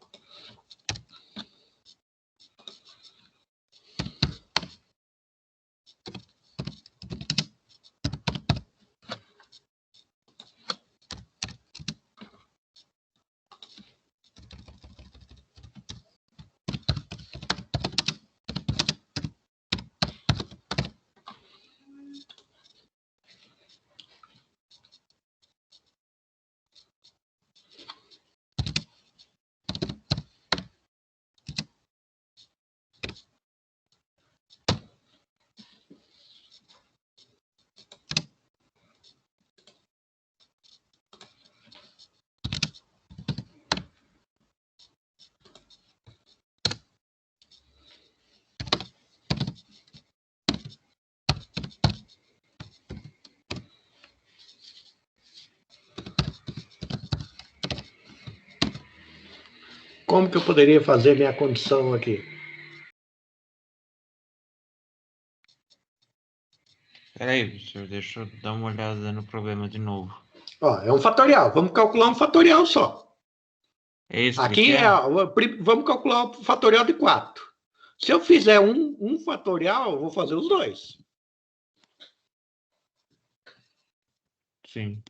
Como que eu poderia fazer minha condição aqui? Peraí, professor, deixa eu dar uma olhada no problema de novo. Ó, é um fatorial. Vamos calcular um fatorial só. É isso que Aqui quer? vamos calcular o fatorial de 4. Se eu fizer um fatorial, eu vou fazer os dois. Sim.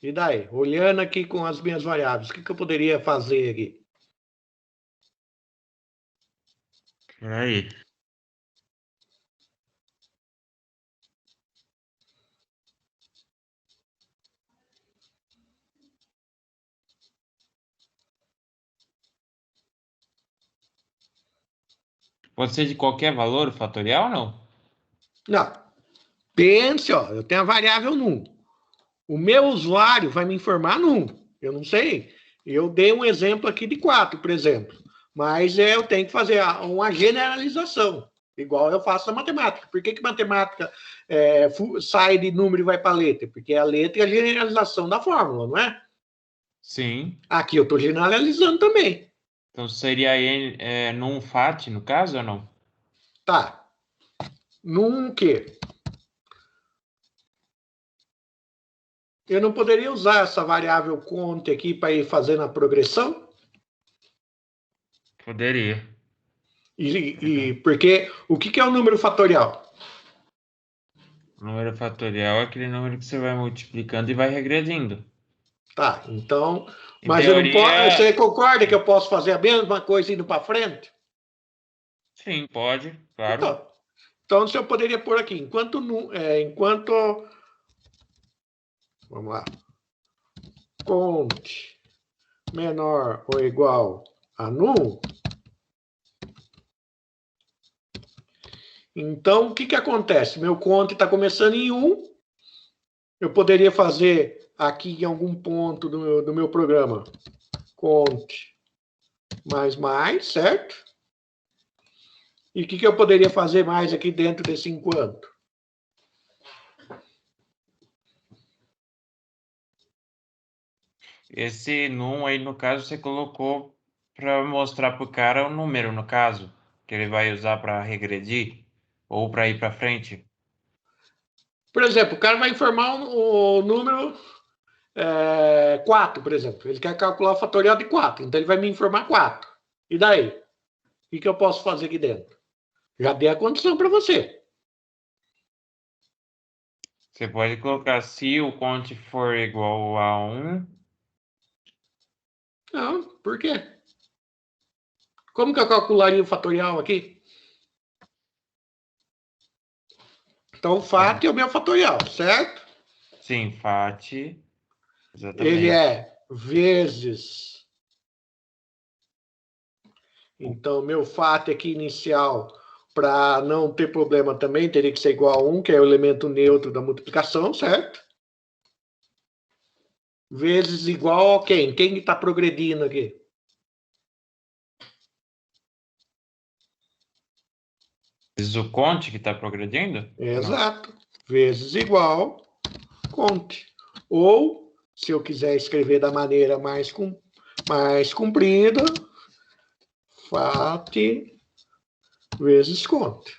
E daí? Olhando aqui com as minhas variáveis, o que eu poderia fazer aqui? Peraí. Pode ser de qualquer valor o fatorial ou não? Não. Pense, ó, eu tenho a variável num. O meu usuário vai me informar num. Eu não sei. Eu dei um exemplo aqui de 4, por exemplo. Mas eu tenho que fazer uma generalização, igual eu faço na matemática. Por que matemática sai de número e vai para a letra? Porque a letra é a generalização da fórmula, não é? Sim. Aqui eu estou generalizando também. Então seria num FAT, no caso, ou não? Tá. Num quê? Eu não poderia usar essa variável cont aqui para ir fazendo a progressão? Poderia. Porque o que é o número fatorial? O número fatorial é aquele número que você vai multiplicando e vai regredindo. Tá, então. Em Mas eu não posso. teoria, Você concorda que eu posso fazer a mesma coisa indo para frente? sim, pode, claro. Então, se eu poderia pôr aqui, enquanto. Vamos lá. Cont menor ou igual a num. Então, o que acontece? Meu cont está começando em 1. Eu poderia fazer aqui em algum ponto do meu programa cont mais, certo? E o que eu poderia fazer mais aqui dentro desse enquanto? Esse num aí, no caso, você colocou para mostrar para o cara o número, no caso, que ele vai usar para regredir ou para ir para frente. Por exemplo, o cara vai informar o número 4, por exemplo. Ele quer calcular o fatorial de 4, então ele vai me informar 4. E daí? O que eu posso fazer aqui dentro? Já dei a condição para você. Você pode colocar se o cont for igual a 1. Não, por quê? Como que eu calcularia o fatorial aqui? Então, o FAT é o meu fatorial, certo? Sim, FAT. Ele Exatamente. é vezes. Então, meu FAT aqui inicial, para não ter problema também, teria que ser igual a 1, que é o elemento neutro da multiplicação, certo? Vezes igual a quem? Quem está progredindo aqui? Vezes o cont que está progredindo? Exato. Vezes igual cont. Ou, se eu quiser escrever da maneira mais comprida, FAT vezes cont.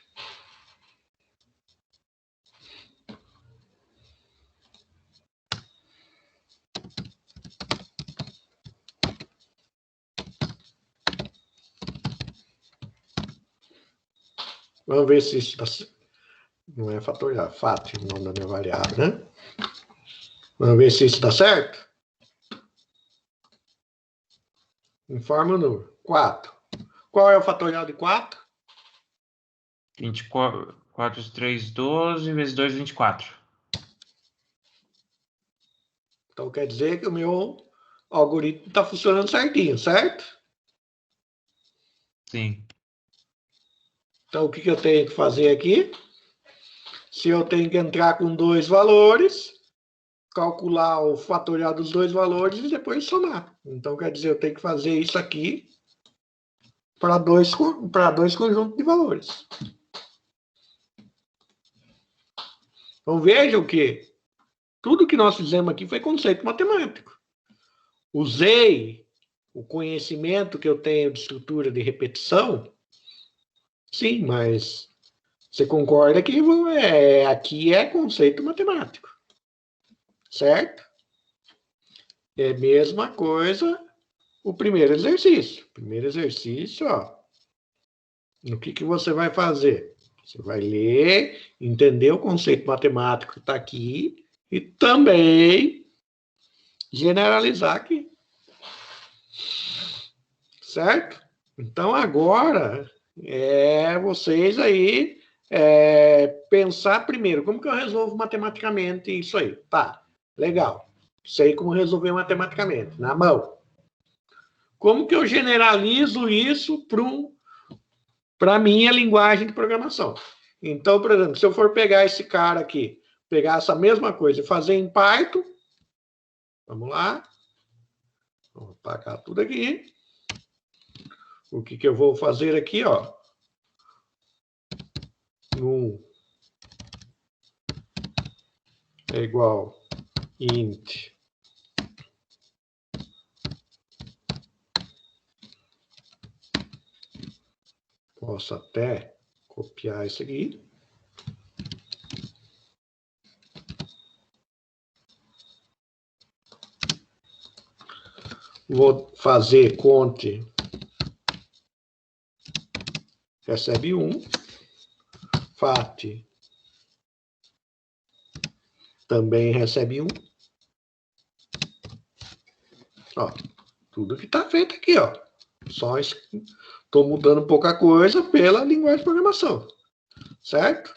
Vamos ver se isso está. Não é fatorial, FAT, o nome da minha variável, né? Vamos ver se isso está certo? Informa o número. 4. Qual é o fatorial de 4? 24, 4, 3, 12, vezes 2, 24. Então quer dizer que o meu algoritmo está funcionando certinho, certo? Sim. Então o que eu tenho que fazer aqui? Se eu tenho que entrar com 2 valores, calcular o fatorial dos 2 valores e depois somar. Então quer dizer, eu tenho que fazer isso aqui para dois conjuntos de valores. Então vejam que tudo que nós fizemos aqui foi conceito matemático. Usei o conhecimento que eu tenho de estrutura de repetição, sim, mas você concorda que aqui é conceito matemático, certo? É a mesma coisa o primeiro exercício. Primeiro exercício, ó. O que você vai fazer? Você vai ler, entender o conceito matemático que está aqui e também generalizar aqui. Certo? Então, agora, vocês aí pensar primeiro, como que eu resolvo matematicamente isso aí? Tá, legal. Sei como resolver matematicamente, na mão. Como que eu generalizo isso para a minha linguagem de programação? Então, por exemplo, se eu for pegar esse cara aqui, pegar essa mesma coisa e fazer em Python, vamos lá, vou apagar tudo aqui. O que eu vou fazer aqui, ó, é igual int posso até copiar isso aqui. Vou fazer cont recebe 1, fat também recebe 1. Ó, tudo que está feito aqui, ó. Só estou mudando pouca coisa pela linguagem de programação, certo?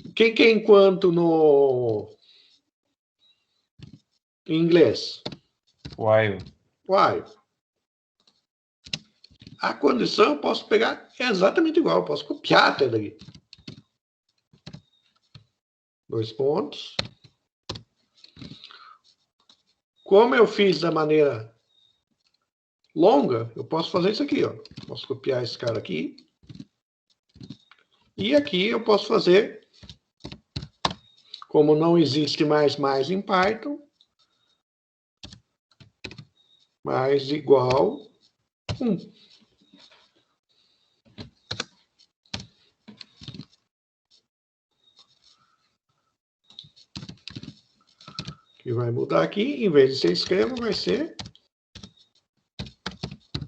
O que é enquanto no em inglês? While. While. A condição eu posso pegar exatamente igual, eu posso copiar até daqui. 2 pontos. Como eu fiz da maneira longa, eu posso fazer isso aqui, ó. Posso copiar esse cara aqui. E aqui eu posso fazer, como não existe mais em Python, mais igual 1. Que vai mudar aqui, em vez de ser escreva, vai ser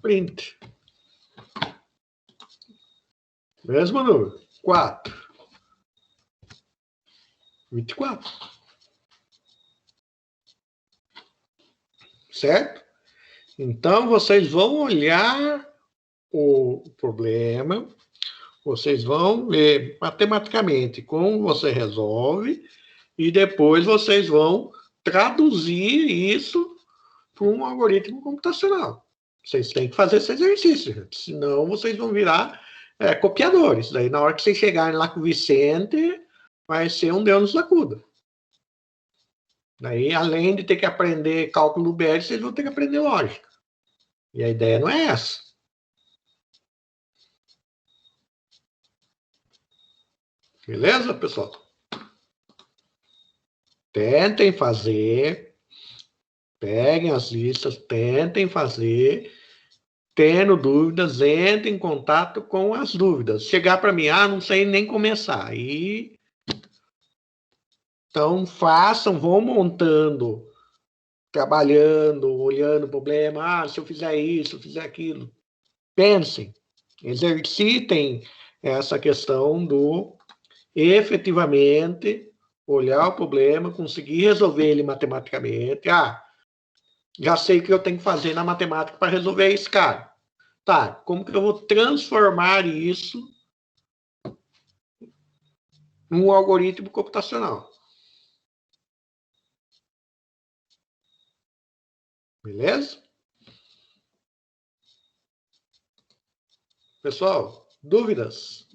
print. Mesmo número, 4. 24. Certo? Então, vocês vão olhar o problema, vocês vão ver matematicamente como você resolve e depois vocês vão traduzir isso para um algoritmo computacional. Vocês têm que fazer esse exercício, gente. Senão vocês vão virar copiadores. Daí, na hora que vocês chegarem lá com o Vicente, vai ser um Deus nos acuda. Daí, além de ter que aprender cálculo numérico, vocês vão ter que aprender lógica. E a ideia não é essa. Beleza, pessoal? Tentem fazer. Peguem as listas, tentem fazer. Tendo dúvidas, entrem em contato com as dúvidas. Chegar para mim, não sei nem começar. Aí, então, façam, vão montando, trabalhando, olhando o problema. Se eu fizer isso, se eu fizer aquilo. Pensem, exercitem essa questão do efetivamente olhar o problema, conseguir resolver ele matematicamente. Já sei o que eu tenho que fazer na matemática para resolver esse cara. Tá, como que eu vou transformar isso num algoritmo computacional? Beleza? Pessoal, dúvidas?